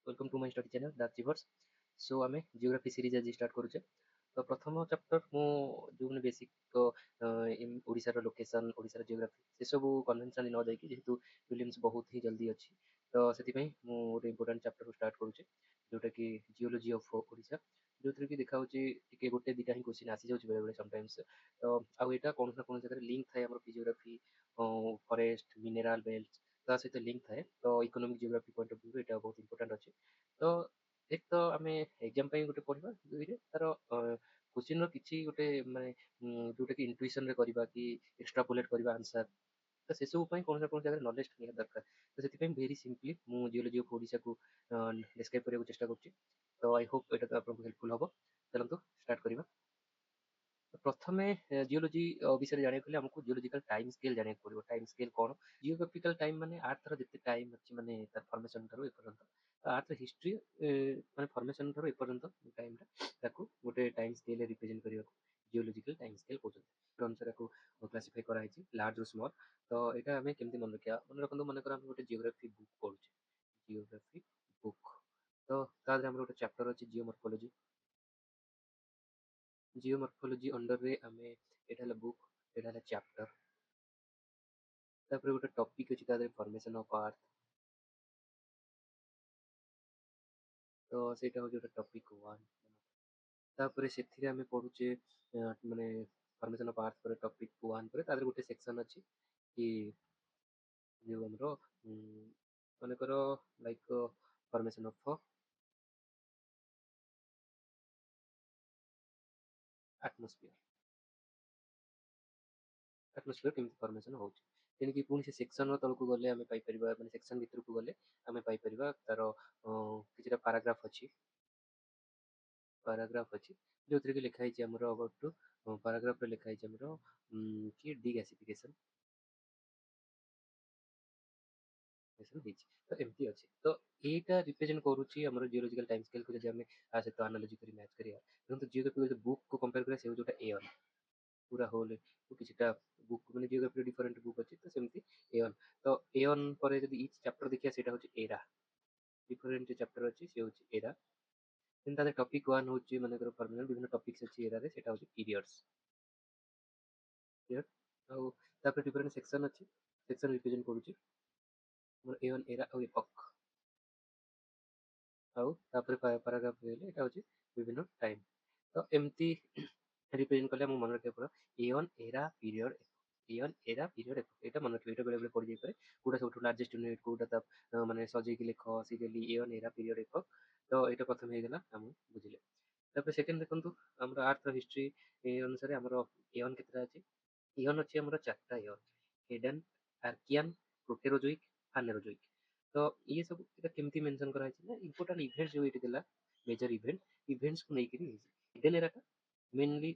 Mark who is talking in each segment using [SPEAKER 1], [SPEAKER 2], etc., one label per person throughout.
[SPEAKER 1] Welcome to my study channel the achievers. So आम geography series आज start करुचे। तो प्रथम चैप्टर मु जो बेसिक ओडिशार लोकेशन ओडिशार जियोग्राफी से सब कन्वेंशन न जाकि जेहेतु फिल्म्स बहुत ही जल्दी अच्छी तो से गोटे इंपोर्टाट चैप्टर को स्टार्ट करुचे जोटा कि जियोलॉजी ऑफ ओडिशा जो थी कि देखा गोटे दुटा ही क्वेश्चन आसी जाऊँगी बेले बेले समटाइम्स। तो आउ यहाँ कौन ना कौन जगह लिंक थाए फिजियोग्राफी फरेस्ट मिनेराल बेल्ट ता सहित लिंक थाए। तो economic geography point of view यहाँ बहुत इंपोर्टाट अच्छे। तो एक तो आम एग्जाम गोटे पढ़ा दुई तार क्वेश्चन किसी गोटे माने जोटा कि इंट्यूशन रे करबा कि एक्सट्रापोलेट करबा आंसर तो से सब कौन ना कौन जगह नॉलेज निहाती दरकार। तो से वेरी सिंपली मु जियोलॉजी ऑफ ओडिशा को डिस्क्राइब करने चेष्टा करुँची। तो आई होप यहाँ आपको हेल्पफुल हम। चलते स्टार्ट करवा। प्रथमे जियोलॉजी विषय जाना गले आमको जियोलॉजिकल टाइम स्केल जाना पड़ो। टाइम स्केल कौन जियोग्राफिकल टाइम माने आर्थर जिते टाइम अच्छी माने तार फॉर्मेशन ठारो एपर्यंत आर्थ हिस्ट्री माने फॉर्मेशन ठारो एपर्यंत टाइमटा ताको गोटे टाइम स्केल रिप्रेजेंट करने जियोलॉजिकल टाइम स्केल कहते अनुसार को क्लासिफाई कराई लार्ज और स्मॉल। तो यहाँ आम केमती मन रखा मन रखते मन कर गोटे जियोग्राफी बुक पढ़ुचे जियोग्राफी बुक। तो तादेह गोटे चैप्टर अच्छी जियोमॉर्फोलॉजी जियोमॉर्फोलॉजी अंडर रे आमे एटा बुक एटा चैप्टर तापर गोटे टॉपिक अछि तादे फॉर्मेशन ऑफ अर्थ। तो सेटा हो गोटे टॉपिक 1 तापर सेथिरे आमे पढुचे माने फॉर्मेशन ऑफ अर्थ पर टॉपिक 1 पर तादे गोटे सेक्शन अछि कि जो हमरो माने करो like formation of atmosphere atmosphere केमती फॉर्मेशन होउची तेणुकि पुणी से सेक्शन तलक गले आम पाइपर मैंने सेक्शन भितर को गले आम पाइपर तार किसी पाराग्राफ अच्छी पाराग्राफ अच्छी जो थी कि लिखाई आमर अबाउट टू पाराग्राफ लिखाई आमर कि डिगैसिफिकेशन तो एमती अच्छे। तो यहाँ रिप्रेजेंट करुच्ची जियोलॉजिकल टाइम स्केल को जब आम आ सहित एनालॉजी कर मैच करिया देखो जियोग्राफी बुक को कंपेयर करिया से जोटा एन पूरा होल किसीटा बुक मैंने जियोग्राफी डिफरेंट बुक अच्छी तो सेमती एन। तो एन पर जब इच चैप्टर देखिए सेटा होची एरा डिफरेंट चैप्टर अच्छी से होची एरा। देन तादे टॉपिक 1 होची माने करो फॉर्मुला विभिन्न टॉपिक्स अच्छी एरा रे सेटा होची पीरियड्स क्लियर। ଆଉ ତାପରେ डिफरेंट सेक्शन अच्छी सेक्शन रिप्रेजेंट करूची एन एरा और एपक आउ तापर पैराग्राफ हेले एटा होची विभिन्न टाइम। तो एमती रिप्रेजेंट कले हम मन रखे पड़ा an era period an era period एटा मन रखे एटा बेले बेले पड़ जाई पारे कोडा सब लार्जेस्ट यूनिट कोडा ता माने सजे कि लिख सीरियली एन एरा पीरियड एपक। तो एटा प्रथम हे गेला हम बुझिले। तापर सेकंड देखंतु हमर अर्थ हिस्ट्री अनुसार हमर एन केतरा अछि इवन अच्छी आम चार्टा इवन हिडन आर्कियन प्रोटेरोजोइक फानेरोजोइक। तो ये सब केमती मेंशन करा ना इंपोर्टेंट इवेंट्स जो ये मेजर इवेंट्स को लेकर हिडन एरा मेनली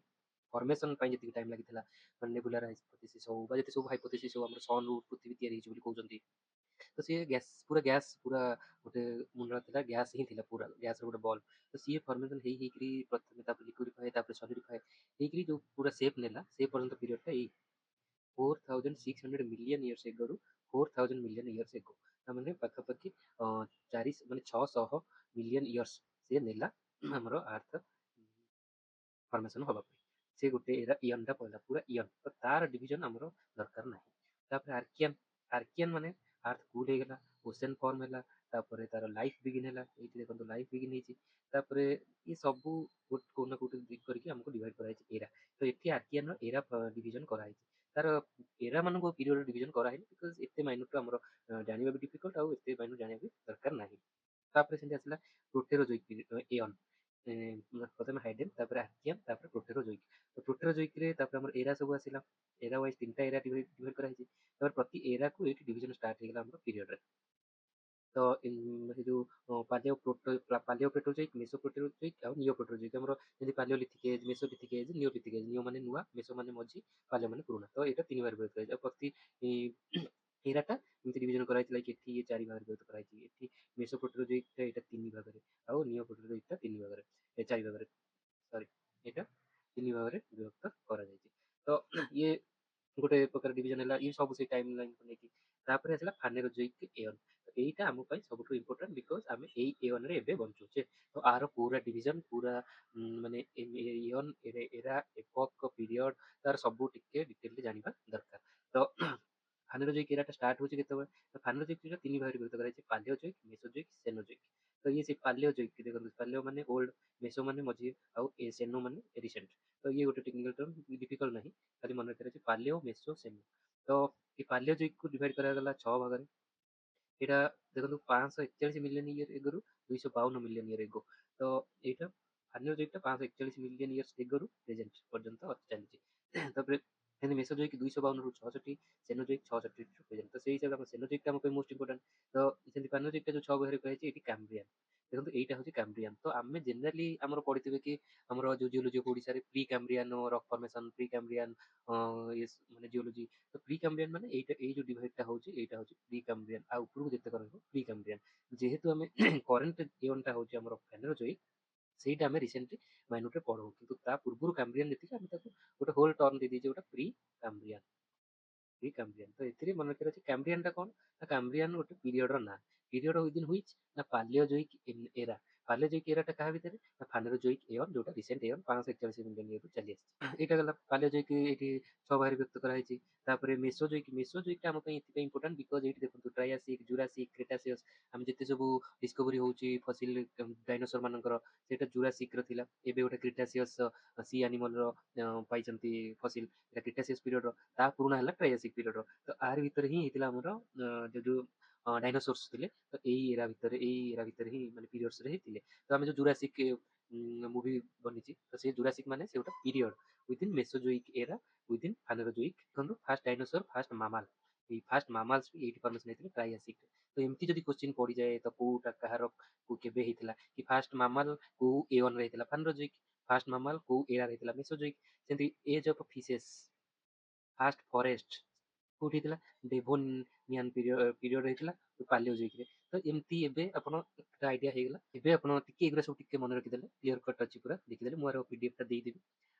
[SPEAKER 1] फॉर्मेशन जी टाइम लगी नेबुलर हाइपोथेसिस हो जैसे सब हाइपोथेसिस हो सन रु पृथ्वी तैयारी कहते। तो सी गैस पूरा गोटे मुंडा था गैस ही थी पूरा गैस गोटे बल्ब। तो सी फर्मेसन प्रथम लिक्विफाए सॉलिडिफाए जो पूरा सेप नेला से पर्यंत पीरियडटा 4600 मिलियन इयर्स एगो रु 4000 मिलियन इयर्स एगो मैंने पाखापाखि 4 माने 600 मिलियन इयर्स से नेला हमरो अर्थ फॉर्मेशन हवा से गोटे इयन टा पहला पूरा इयन तो तार डिवीजन हमरो दरकार नाही। तापर आर्कियन आर्कियन माने अर्थ कूल हो गला ओशन फॉर्म है तापर तार लाइफ बिगिन है ये देखो लाइफ बिगिन होती तापर ये सब कोन ना कोटे करके हमको डिवाइड कराई एरा। तो ये आर्कियन एरा डिवीजन कराई तार एरा मान पीरियड डिवीजन कराई बिकज एते माइनर हमरो जानिबा भी डिफिकल्ट आउ एते माइनर जानिबा भी दरकार नाही। तापर सेंति आसला प्रोटेरोजोइक एयन प्रथम हाइडेन तापर आर्कियन तापर प्रोटेरोजोइक। तो प्रोटेरोजोइक रे तापर हमर एरा सब आसिला एरा वाइज तीनटा एरा डिवाइड कराई तापर प्रति एरा को एटी डिवीजन स्टार्ट हो गला हमर पीरियड रे। तो जो पालियोप्रोटेरोजोइक मेसोप्रोटेरोजोइक और नियोप्रोटेरोजोइक हमर जदि Palaeolithic age Mesolithic age Neolithic age neo माने नुवा मेसो माने मझी पालियो माने पुराना। तो एटा तीन बार विभक्त कराई प्रति एराटा एमती डिवीजन कराई लाइक एठी ये चारि भाग विभक्त कराई एठी मेसोप्रोटेरोजोइक एटा तीन भाग रे और नियोप्रोटेरोजोइक तीन भाग रे चारि भाग रे सॉरी एटा तीन भाग रे विभक्त करा जायछि। तो ये गोटे प्रकार डिवीजन है ये सब से टाइम लाइन को लेकिन ତାପରେ ଆସିଲା ଫାନେରୋଜୋଇକ୍ ଏଅନ୍। ଏଇଟା ଆମ ପାଇଁ ସବୁଠୁ ଇମ୍ପୋର୍ଟାଣ୍ଟ ବିକଜ ଆମେ ଏଇ ଏଅନରେ ଏବେ ବଞ୍ଚୁଛେ। ତ ଆର ପୁରା ଡିଭିଜନ ପୁରା ମାନେ ଏଅନ୍ ଏରା ଏପକ୍ ପିରିୟଡ଼ ତାର ସବୁ ଟିକେ ଡିଟେଲରେ ଜାଣିବା ଦରକାର। ତ ଫାନେରୋଜୋଇକ୍ ଏରାଟା ଷ୍ଟାର୍ଟ ହଉଛି କେତେବେଳେ? ଫାନେରୋଜୋଇକ୍ ଏରା ତିନି ଭାଗରେ ବିଭକ୍ତ କରାଯାଇଛି, ପାଲିଓଜୋଇକ୍, ମେସୋଜୋଇକ୍, ସେନୋଜୋଇକ୍। ତ ଇଏ ସେ ପାଲିଓଜୋଇକ୍ ଦେଖନ୍ତୁ, ପାଲିଓ ମାନେ ଓଲ୍ଡ, ମେସୋ ମାନେ ମଝି, ଆଉ ସେନୋ ମାନେ ରିସେଣ୍ଟ। ତ ଇଏ ଗୋଟେ ଟେକ୍ନିକାଲ ଟର୍ମ, ଡିଫିକଲ୍ଟ ନାହିଁ, ଖାଲି ମନେ ରଖିବାର ଅଛି ପାଲିଓ, ମେସୋ, ସେନୋ। ତ ଏ ପାଲିଓଜୋଇକ୍ କୁ ଡିଭାଇଡ କରାଗଲା 6 ଭାଗରେ। ଏଇଟା ଦେଖନ୍ତୁ 541 ମିଲିୟନ ଇୟର ଏଗୋରୁ 252 ମିଲିୟନ ଇୟର ଏଗୋ। ତ ଏଇଟା ଫାନେରୋଜୋଇକ୍ ଟା 541 ମିଲିୟନ ଇୟର୍ସ ଏଗୋରୁ ପ୍ରେଜେଣ୍ଟ ପର୍ଯ୍ୟନ୍ତ ଚାଲିଛି। ତାପରେ ସେମିତି ମେସୋଜୋଇକ୍ 252 ରୁ 66, ସେନୋଜୋଇକ୍ 66 ରୁ ପ୍ରେଜେଣ୍ଟ। ତ ସେଇ ହିସାବରେ ଆମ ସେନୋଜୋଇକ୍ ଟା ଆମ ପାଇଁ ମୋଷ୍ଟ ଇମ୍ପୋର୍ଟାଣ୍ଟ। ତ ସେମିତି ପାନେରୋଜୋଇକ୍ ଟା ଯୋଉ 6 ଭାଗରେ କୁହାଯାଇଛି, ଏଠି କାମ୍ବ୍ରିଆନ। ଦେଖନ୍ତୁ ଏଇଟା ହଉଛି କାମ୍ବ୍ରିଆନ। ତ ଆମେ ଜେନେରାଲି ଆମର ପଢିଥିବେ କି ଆମର ଯୋଉ ଜିଓଲୋଜି ଅଫ ଓଡିଶାରେ ପ୍ରି କାମ୍ବ୍ରିଆନ ରକ୍ ଫର୍ମେସନ, ପ୍ରି କାମ୍ବ୍ରିଆନ ମାନେ ଜିଓଲୋଜି। ତ ପ୍ରି କାମ୍ବ୍ରିଆନ ମାନେ ଏଇଟା, ଏଇ ଯୋଉ ଡିଭାଇଡ ଟା ହଉଛି ଏଇଟା ହଉଛି ପ୍ରି କାମ୍ବ୍ରିଆନ। ଆଉ ଉପରକୁ ଯେତେ ରହିବ ପ୍ରି କାମ୍ବ୍ରିଆନ। ଯେହେତୁ ଆମେ କରେଣ୍ଟ ଏଅନଟା ହଉଛି ଆମର ଫାନେରୋଜୋଇକ୍, ସେଇଟା ଆମେ ରିସେଣ୍ଟଲି ମାଇନରରେ ପଢଉ, କିନ୍ତୁ ତା ପୂର୍ବରୁ କାମ୍ବ୍ରିଆନ ଯେତିକି ଆମେ ତାକୁ ଗୋଟେ ହୋଲ ଟର୍ମ ଦେଇଦେଇଛେ, ଗୋଟେ ପ୍ରି କାମ୍ବ୍ରିଆନ। ପ୍ରି କାମ୍ବ୍ରିଆନ। ତ ଏଥିରେ ମନେ ରଖିବାର ଅଛି କାମ୍ବ୍ରିଆନ ଟା କଣ? ନା କାମ୍ବ୍ରିଆନ ଗୋଟେ ପିରିୟଡର ନାଁ। Period within which? ନା ପାଲିଓଜୋଇକ୍ ଏରା। ପାଲିଓଜୋଇକ୍ ଏରାଟା କାହା ଭିତରେ? ନା ଫାନେରୋଜୋଇକ୍ ଏଅନ, ଯୋଉଟା ରିସେଣ୍ଟ ଏଅନ 541 ମିଲିୟନ ଇୟରରୁ ଚାଲି ଆସିଛି। ଏଇଟା ଗଲା ପାଲିଓଜୋଇକ୍, ଏଇଠି 6 ଭାଗରେ ବିଭକ୍ତ କରାଯାଇଛି। ତାପରେ ମେସୋଜୋଇକ୍, ମେସୋଜୋଇକ୍ ଟା ଆମ ପାଇଁ ଏଥିପାଇଁ ଇମ୍ପୋର୍ଟାଣ୍ଟ ବିକଜ ଏଇଠି ଦେଖନ୍ତୁ ଟ୍ରାୟାସିକ୍, ଜୁରାସିକ୍, କ୍ରେଟାସିୟସ୍, ଆମେ ଯେତେ ସବୁ ଡିସ୍କଭରି ହଉଛି ଫସିଲ ଡାଇନୋସର ମାନଙ୍କର, ସେଇଟା ଜୁରାସିକ୍ ର ଥିଲା। ଏବେ ଗୋଟେ କ୍ରିଟାସିୟସ୍ ସି ଆନିମଲ ର ପାଇଛନ୍ତି ଫସିଲ, এটা କ୍ରିଟାସିୟସ୍ ପିରିୟଡର। ତା ପୁରୁଣା ହେଲା ଟ୍ରାୟାସିକ୍ ପିରିୟଡର। ତ ଆରି ଭିତରେ ହିଁ ହେଇଥିଲା ଆମର ଯୋଉ ଡାଇନୋସର୍ସ ଥିଲେ। ତ ଏଇ ଏରା ଭିତରେ ହିଁ ମାନେ ପିରିୟଡ୍ସ ରେ ହିଁ ଥିଲେ। ତ ଆମେ ଯୋଉ ଜୁରାସିକ୍ ମୁଭି ବନିଛି, ତ ସେ ଜୁରାସିକ୍ ମାନେ ସେ ଗୋଟେ ପିରିୟଡ ୱିଦିନ୍ ମେସୋଜୋଇକ୍ ଏରା, ୱିଦିନ୍ ଫାନେରୋଜୋଇକ୍। ଦେଖନ୍ତୁ ଫାଷ୍ଟ ଡାଇନୋସର, ଫାଷ୍ଟ ମାମାଲ, ଏଇ ଫାଷ୍ଟ ମାମାଲ୍ସ ବି ଏଇଠି ଫର୍ମେସନ ହେଇଥିଲେ ଟ୍ରାୟାସିକ୍। ତ ଏମିତି ଯଦି କ୍ୱେଶ୍ଚିନ୍ ପଡିଯାଏ ତ କୋଉଟା କାହାର କେବେ ହେଇଥିଲା, କି ଫାଷ୍ଟ ମାମାଲ କୋଉ ଏଅନ ରେ ହେଇଥିଲା ଫାନେରୋଜୋଇକ୍, ଫାଷ୍ଟ ମାମାଲ କୋଉ ଏରା ରେ ହେଇଥିଲା ମେସୋଜୋଇକ୍। ସେମିତି age of fishes, first forest କୋଉଠି ହେଇଥିଲା? ଡେଭୋନିଆନ ପିରିୟଡ ହେଇଥିଲା ପାଲିଓଜୋଇକ୍ ରେ। ତ ଏମିତି ଏବେ ଆପଣ একটা ଆଇଡିଆ ହେଇଗଲା। ଏବେ ଆପଣ ଟିକେ ଏଗୁରା ସବୁ ଟିକେ ମନେ ରଖିଦେଲେ କ୍ଲିୟର କଟ୍ ଅଛି ପୁରା ଦେଖିଦେଲେ। ମୁଁ ଆର ପିଡିଏଫ ଟା ଦେଇଦେବି,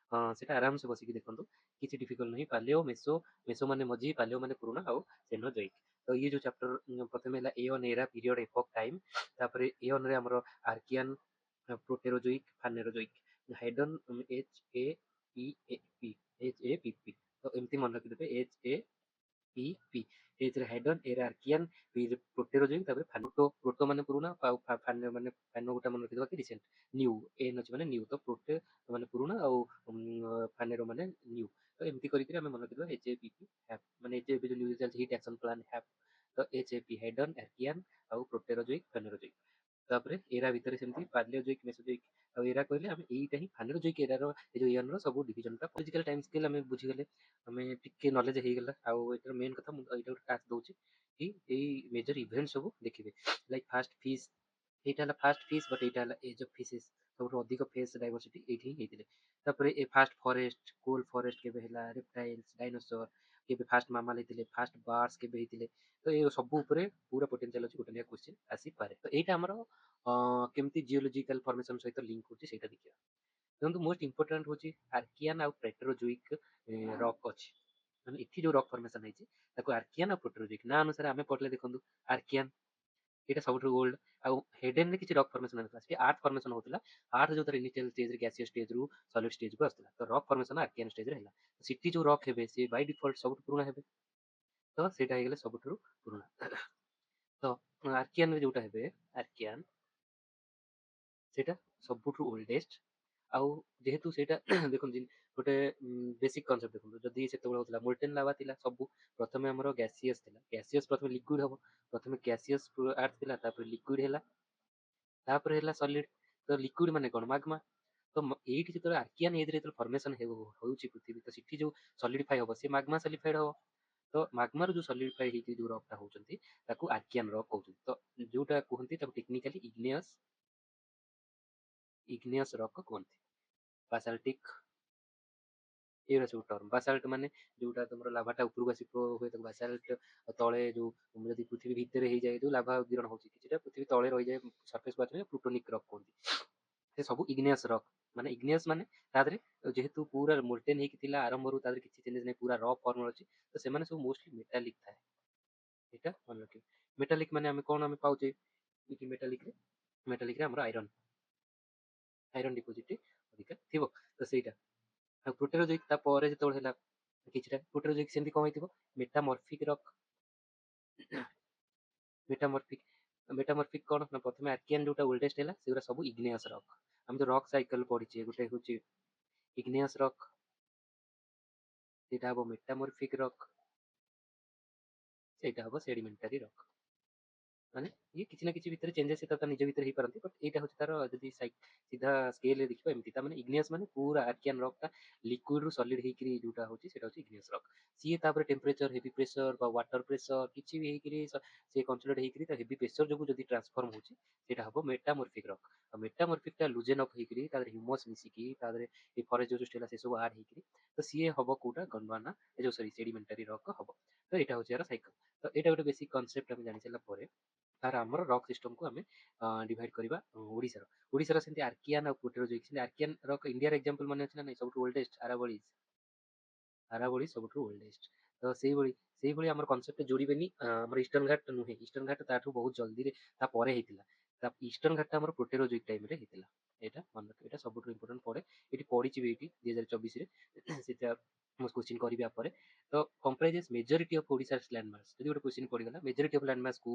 [SPEAKER 1] ସେଟା ଆରାମସେ ବସିକି ଦେଖନ୍ତୁ, କିଛି ଡିଫିକଲ୍ଟ ନାହିଁ। ପାଲିଓ, ମେସୋ, ମେସୋ ମାନେ ମଝି, ପାଲିଓ ମାନେ ପୁରୁଣା, ଆଉ ସେନୋଜୋଇକ୍। ତ ଇଏ ଯୋଉ ଚାପ୍ଟର ପ୍ରଥମେ ହେଲା ଏଅନ ଏରା ପିରିୟଡ ଏପକ୍ ଟାଇମ୍। ତାପରେ ଏଅନ ରେ ଆମର Archaean, Proterozoic, Phanerozoic, Hadean, H A P P, H A P P. ତ ଏମିତି ମନେ ରଖିଦେବେ ଏଚ୍ ଏ ପି ପି। ଏଥିରେ ହାଇଡ୍ରନ୍, ଏରେ ଆର୍କିଆନ, ପ୍ରୋଟେରୋଜୋଇକ୍, ତାପରେ ଫାନୋଟୋ। ପ୍ରୋଟୋ ମାନେ ପୁରୁଣା, ଆଉ ଫାନୋ ମାନେ ଫାନୋ ଗୋଟେ ମନେ ରଖିଦେବା କି ରିସେଣ୍ଟ। ନ୍ୟୁ ଏନ୍ ଅଛି ମାନେ ନ୍ୟୁ, ତ ପ୍ରୋଟେ ମାନେ ପୁରୁଣା, ଆଉ ଫାନେରୋ ମାନେ ନ୍ୟୁ। ତ ଏମିତି କରିକି ଆମେ ମନେ ରଖିଦେବା H A P P have, ମାନେ ଏଚ୍ ଏ ପି ଯୋଉ ନ୍ୟୁ ଚାଲିଛି ହିଟ୍ ଆକ୍ସନ ପ୍ଲାନ୍ ହ୍ୟାପ୍। ତ ଏଚ୍ ଏ ପି ହାଇଡ୍ରନ୍, ଆର୍କିଆନ, ଆଉ ପ୍ରୋଟେରୋଜୋଇକ୍, ଫାନେରୋଜୋଇକ୍। ତାପରେ ଏରା ଭିତରେ ସେମିତି ପାଲିଓଜୋଇକ୍, ମେସୋଜୋଇକ୍, ଆଉ ଏରା କହିଲେ ଆମେ ଏଇଟା ହିଁ ଫାନେରୋଜୋଇକ୍ ଏରାର ଏ ଯୋଉ ଏଅନର ସବୁ ଡିଭିଜନଟା। ଫିଜିକାଲ ଟାଇମ୍ ସ୍କେଲ୍ ଆମେ ବୁଝିଗଲେ, ଆମେ ଟିକେ ନଲେଜ ହେଇଗଲା। ଆଉ ଏଟାର ମେନ୍ କଥା ମୁଁ ଏଇଟା ଗୋଟେ ଟାସ୍କ ଦଉଛି କି ଏଇ ମେଜର ଇଭେଣ୍ଟ ସବୁ ଦେଖିବେ। ଲାଇକ୍ ଫାଷ୍ଟ ଫିସ୍, ଏଇଟା ହେଲା ଫାଷ୍ଟ ଫିସ୍, ବଟ୍ ଏଇଟା ହେଲା ଏଜ୍ ଅଫ୍ ଫିସେସ୍। ସବୁଠୁ ଅଧିକ ଫେସ୍ ଡାଇଭର୍ସିଟି ଏଇଠି ହିଁ ହେଇଥିଲେ। ତାପରେ ଏ ଫାଷ୍ଟ ଫରେଷ୍ଟ, କୋଲ୍ ଫରେଷ୍ଟ କେବେ ହେଲା, ରେପ୍ଟାଇଲ୍ସ, ଡାଇନୋସର କେବେ ଫାଷ୍ଟ ମାମାଲ ହେଇଥିଲେ, ଫାଷ୍ଟ ବାର୍ଡସ୍ କେବେ ହେଇଥିଲେ। ତ ଏ ସବୁ ଉପରେ ପୁରା ପୋଟେନସିଆଲ ଅଛି, ଗୋଟେ ନେଖା କ୍ୱେଶ୍ଚିନ୍ ଆସିପାରେ। ତ ଏଇଟା ଆମର କେମିତି ଜିଓଲୋଜିକାଲ ଫର୍ମେସନ ସହିତ ଲିଙ୍କ କରୁଛି ସେଇଟା ଦେଖିବା। ଦେଖନ୍ତୁ ମୋଷ୍ଟ ଇମ୍ପୋର୍ଟାଣ୍ଟ ହଉଛି ଆର୍କିଆନ ଆଉ ପ୍ରେଟେରୋଜୋଇକ୍ ରକ୍ ଅଛି। ମାନେ ଏଠି ଯୋଉ ରକ୍ ଫର୍ମେସନ ହେଇଛି ତାକୁ ଆର୍କିଆନ ଆଉ ପ୍ରୋଟେରୋଜୋଇକ୍ ନା ଅନୁସାରେ ଆମେ ପଢିଲେ। ଦେଖନ୍ତୁ ଆର୍କିଆନ ଏଇଟା ସବୁଠୁ ଓଲ୍ଡ। ଆଉ ହେଡେନରେ କିଛି ରକ୍ ଫର୍ମେସନ ହେଇଥିଲା, ସେଠି ଆର୍ଥ ଫର୍ମେସନ ହଉଥିଲା। ଆର୍ଥ ଯୋଉ ତାର ଇନିସିଆଲ ଷ୍ଟେଜରେ ଗ୍ୟାସିୟସ୍ ଷ୍ଟେଜରୁ ସଲିଡ୍ ଷ୍ଟେଜକୁ ଆସୁଥିଲା, ତ ରକ୍ ଫର୍ମେସନ ଆର୍କିଆନ ଷ୍ଟେଜରେ ହେଲା। ସେଠି ଯୋଉ ରକ୍ ହେବେ ସେ ବାଇ ଡିଫଲ୍ଟ ସବୁଠୁ ପୁରୁଣା ହେବେ। ତ ସେଇଟା ହେଇଗଲେ ସବୁଠାରୁ ପୁରୁଣା। ତ ଆର୍କିଆନରେ ଯୋଉଟା ହେବେ, ଆର୍କିଆନ ସେଇଟା ସବୁଠୁ ଓଲ୍ଡେଷ୍ଟ। ଆଉ ଯେହେତୁ ସେଇଟା ଦେଖନ୍ତୁ ଗୋଟେ ବେସିକ୍ କନସେପ୍ଟ ଦେଖନ୍ତୁ, ଯଦି ସେତେବେଳେ ହଉଥିଲା ମୋଲ୍ଟେନ୍ ଲାଭା ଥିଲା ସବୁ। ପ୍ରଥମେ ଆମର ଗ୍ୟାସିୟସ୍ ଥିଲା, ଗ୍ୟାସିୟସ୍ ପ୍ରଥମେ ଲିକ୍ୱିଡ ହବ। ପ୍ରଥମେ ଗ୍ୟାସିୟସ୍ ଆର୍ଥ ଥିଲା, ତାପରେ ଲିକ୍ୱିଡ ହେଲା, ତାପରେ ହେଲା ସଲିଡ୍। ତ ଲିକ୍ୱିଡ ମାନେ କଣ? ମାଗ୍ମା। ତ ଏଇଠି ଯେତେବେଳେ ଆର୍କିଆନ ଏଜରେ ଯେତେବେଳେ ଫର୍ମେସନ ହେଉଛି ପୃଥିବୀ, ତ ସେଠି ଯୋଉ ସଲିଡିଫାଇ ହବ ସେ ମାଗ୍ମା ସଲିଡିଫାଇଡ ହବ। ତ ମାଗ୍ମାରୁ ଯୋଉ ସଲିଡିଫାଇ ହେଇକି ଯୋଉ ରକ୍ ଟା ହଉଛନ୍ତି ତାକୁ ଆର୍କିଆନ ରକ୍ କହୁଛନ୍ତି। ତ ଯୋଉଟା କୁହନ୍ତି ତାକୁ ଟେକ୍ନିକାଲି ଇଗ୍ନିୟସ୍ ରକ୍ କୁହନ୍ତି। ବାସାଲ୍ଟିକ୍, ଏଇଗୁରା ସବୁ ଟର୍ମ। ବାସାଲ୍ଟ ମାନେ ଯୋଉଟା ତମର ଲାଭାଟା ଉପରକୁ ଆସି ଫ୍ଲୋ ହୁଏ ତାକୁ ବାସାଲ୍ଟ। ତଳେ ଯୋଉ ଯଦି ପୃଥିବୀ ଭିତରେ ହେଇଯାଏ ଯୋଉ ଲାଭା ଗିରଣ ହଉଛି, କିଛିଟା ପୃଥିବୀ ତଳେ ରହିଯାଏ ସର୍ଫେସ୍ ପାର୍ଟରେ, ପ୍ଲୁଟୋନିକ୍ ରକ୍ କୁହନ୍ତି। ସେ ସବୁ ଇଗ୍ନିୟସ୍ ରକ୍। ମାନେ ଇଗ୍ନିୟସ୍ ମାନେ ତା ଦେହରେ ଯେହେତୁ ପୁରା ମୋଲ୍ଟେନ୍ ହେଇକି ଥିଲା ଆରମ୍ଭରୁ, ତା ଦେହରେ କିଛି ଚେଞ୍ଜେସ୍ ନାହିଁ, ପୁରା ର ଫର୍ମରେ ଅଛି। ତ ସେମାନେ ସବୁ ମୋଷ୍ଟଲି ମେଟାଲିକ୍ ଥାଏ। ଏଇଟା ମନେ ରଖିବେ। ମେଟାଲିକ୍ ମାନେ ଆମେ କଣ ଆମେ ପାଉଛେ ଏଠି ମେଟାଲିକରେ ଆମର ଆଇରନ୍ ଡିପୋଜିଟ୍ ଅଧିକା ଥିବ, ତ ସେଇଟା। ଆଉ ପ୍ରୋଟେରୋଜୋଇକ୍ ତାପରେ ଯେତେବେଳେ ହେଲା କିଛିଟା ପ୍ରୋଟେରୋଜୋଇକ୍ ସେମିତି କଣ ହେଇଥିବ ମେଟାମର୍ଫିକ୍ ରକ୍। ମେଟାମର୍ଫିକ୍ କଣ ନା ପ୍ରଥମେ ଆର୍କିଆନ୍ ଯୋଉଟା ଓଲ୍ଡେଷ୍ଟ ହେଲା ସେଗୁରା ସବୁ ଇଗ୍ନିୟସ୍ ରକ୍। ଆମେ ତ ରକ୍ ସାଇକେଲ ପଢିଛେ, ଗୋଟେ ହଉଛି ଇଗ୍ନିୟସ୍ ରକ୍, ସେଇଟା ହବ ମେଟାମର୍ଫିକ୍ ରକ୍, ସେଇଟା ହବ ସେଡିମେଣ୍ଟାରୀ ରକ୍। ମାନେ ଇଏ କିଛି ନା କିଛି ଭିତରେ ଚେଞ୍ଜେସ୍ ତା ନିଜ ଭିତରେ ହେଇପାରନ୍ତି, ବଟ୍ ଏଇଟା ହଉଛି ତାର ଯଦି ସିଧା ସ୍କେଲରେ ଦେଖିବା ଏମିତି। ତା ମାନେ ଇଗ୍ନିୟସ୍ ମାନେ ପୁରା ଆର୍କିଆନ୍ ରକ୍ ଟା ଲିକ୍ୱିଡରୁ ସଲିଡ୍ ହେଇକିରି ଯୋଉଟା ହଉଛି ସେଇଟା ହଉଛି ଇଗ୍ନିୟସ୍ ରକ୍। ସିଏ ତାପରେ ଟେମ୍ପରେଚର ହେଭି ପ୍ରେସର ବା ୱାଟର ପ୍ରେସର କିଛି ବି ହେଇକିରି ସେ କନସୋଲିଡେଟ୍ ହେଇକିରି ତା ହେଭି ପ୍ରେସର ଯୋଗୁଁ ଯଦି ଟ୍ରାନ୍ସଫର୍ମ ହଉଛି ସେଇଟା ହବ ମେଟାମର୍ଫିକ୍ ରକ୍। ଆଉ ମେଟାମର୍ଫିକ୍ ଟା ଲୁଜେନ୍ ଅପ୍ ହେଇକିରି ତା ଦେହରେ ହ୍ୟୁମସ୍ ମିଶିକି ତା ଦେହରେ ଏ ଫରେଷ୍ଟ ଯୋଉ ହେଲା ସେ ସବୁ ଆଡ୍ ହେଇକିରି ତ ସିଏ ହବ କୋଉଟା ଗଣ୍ଡୱାନା ଏ ଯୋଉ ସରି ସେଡିମେଣ୍ଟାରୀ ରକ୍ ହବ। ତ ଏଇଟା ହଉଛି ଏହାର ସାଇକେଲ। ତ ଏଇଟା ଗୋଟେ ବେସିକ୍ କନସେପ୍ଟ ଆମେ ଜାଣି ସାରିଲା ପରେ ତାର ଆମର ରକ୍ ସିଷ୍ଟମକୁ ଆମେ ଡିଭାଇଡ୍ କରିବା ଓଡ଼ିଶାର ସେମିତି ଆର୍କିଆନ୍ ଆଉ ପ୍ରୋଟେରୋଜୋଇକ୍। ସେମିତି ଆର୍କିଆନ୍ ରକ୍ ଇଣ୍ଡିଆର ଏକ୍ଜାମ୍ପଲ ମାନେ ଅଛି ନା ନାହିଁ, ସବୁଠୁ ଓଲ୍ଡେଷ୍ଟ ଆରାବଳୀ ସବୁଠୁ ଓଲ୍ଡେଷ୍ଟ। ତ ସେଇଭଳି ଆମର କନସେପ୍ଟ ଯୋଡ଼ିବେନି, ଆମର ଇଷ୍ଟର୍ନ ଘାଟ ନୁହେଁ, ଇଷ୍ଟର୍ନ ଘାଟ ତାଠୁ ବହୁତ ଜଲ୍ଦିରେ ତାପରେ ହେଇଥିଲା। ତା ଇଷ୍ଟର୍ନ ଘାଟଟା ଆମର ପ୍ରୋଟେରୋଜୋଇକ୍ ଟାଇମରେ ହେଇଥିଲା। ଏଇଟା ମନେ ରଖିବେ, ଏଇଟା ସବୁଠୁ ଇମ୍ପୋର୍ଟାଣ୍ଟ। ପଡ଼େ ଏଠି ପଡ଼ିଛି ବି ଏଇଠି 2024ରେ ସେଟା ମୁଁ କୋଶ୍ଚିନ୍ କରିବି ୟା ପରେ। ତ କମ୍ପ୍ରାଇଜେସ୍ ମେଜରିଟି ଅଫ୍ ଓଡ଼ିଶାର ଲ୍ୟାଣ୍ଡମାର୍କ, ଯଦି ଗୋଟେ କୋଶ୍ଚିନ୍ ପଡ଼ିଗଲା ମେଜରିଟି ଅଫ୍ ଲ୍ୟାଣ୍ଡମାର୍କ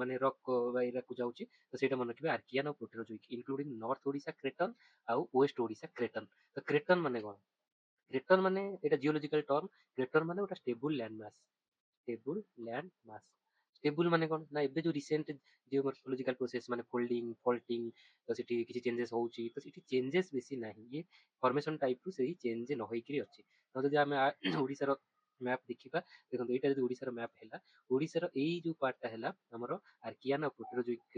[SPEAKER 1] ମାନେ ରକ୍ ବା ଏରାକୁ ଯାଉଛି, ତ ସେଇଟା ମନେ ରଖିବେ ଆର୍କିଆନ୍ ଆଉ ପ୍ରୋଟେରୋଜୋଇକ୍ ଇନକ୍ଲୁଡିଂ ନର୍ଥ ଓଡ଼ିଶା କ୍ରେଟନ୍ ଆଉ ୱେଷ୍ଟ ଓଡ଼ିଶା କ୍ରେଟନ୍। ତ କ୍ରେଟନ୍ ମାନେ କଣ? କ୍ରେଟନ୍ ମାନେ ଏଇଟା ଜିଓଲୋଜିକାଲ ଟର୍ମ। କ୍ରେଟନ୍ ମାନେ ଗୋଟେ ଷ୍ଟେବୁଲ ଲ୍ୟାଣ୍ଡ ମାସ୍। ଷ୍ଟେବୁଲ ଲ୍ୟାଣ୍ଡ ମାସ୍, ଷ୍ଟେବୁଲ ମାନେ କଣ ନା ଏବେ ଯୋଉ ରିସେଣ୍ଟ ଜିଓମର୍ଫୋଲୋଜିକାଲ ପ୍ରୋସେସ ମାନେ ଫୋଲ୍ଡିଂ ଫଲ୍ଟିଂ, ତ ସେଠି କିଛି ଚେଞ୍ଜେସ୍ ହଉଛି, ତ ସେଠି ଚେଞ୍ଜେସ୍ ବେଶୀ ନାହିଁ, ଇଏ ଫର୍ମେସନ ଟାଇପରୁ ସେଇ ଚେଞ୍ଜ ନ ହେଇକିରି ଅଛି। ତ ଯଦି ଆମେ ଓଡ଼ିଶାର ମ୍ୟାପ୍ ଦେଖିବା, ଦେଖନ୍ତୁ ଏଇଟା ଯଦି ଓଡ଼ିଶାର ମ୍ୟାପ୍ ହେଲା, ଓଡ଼ିଶାର ଏଇ ଯୋଉ ପାର୍ଟଟା ହେଲା ଆମର ଆର୍କିଆନ୍ ଆଉ ପ୍ରୋଟେରୋଜୋଇକ୍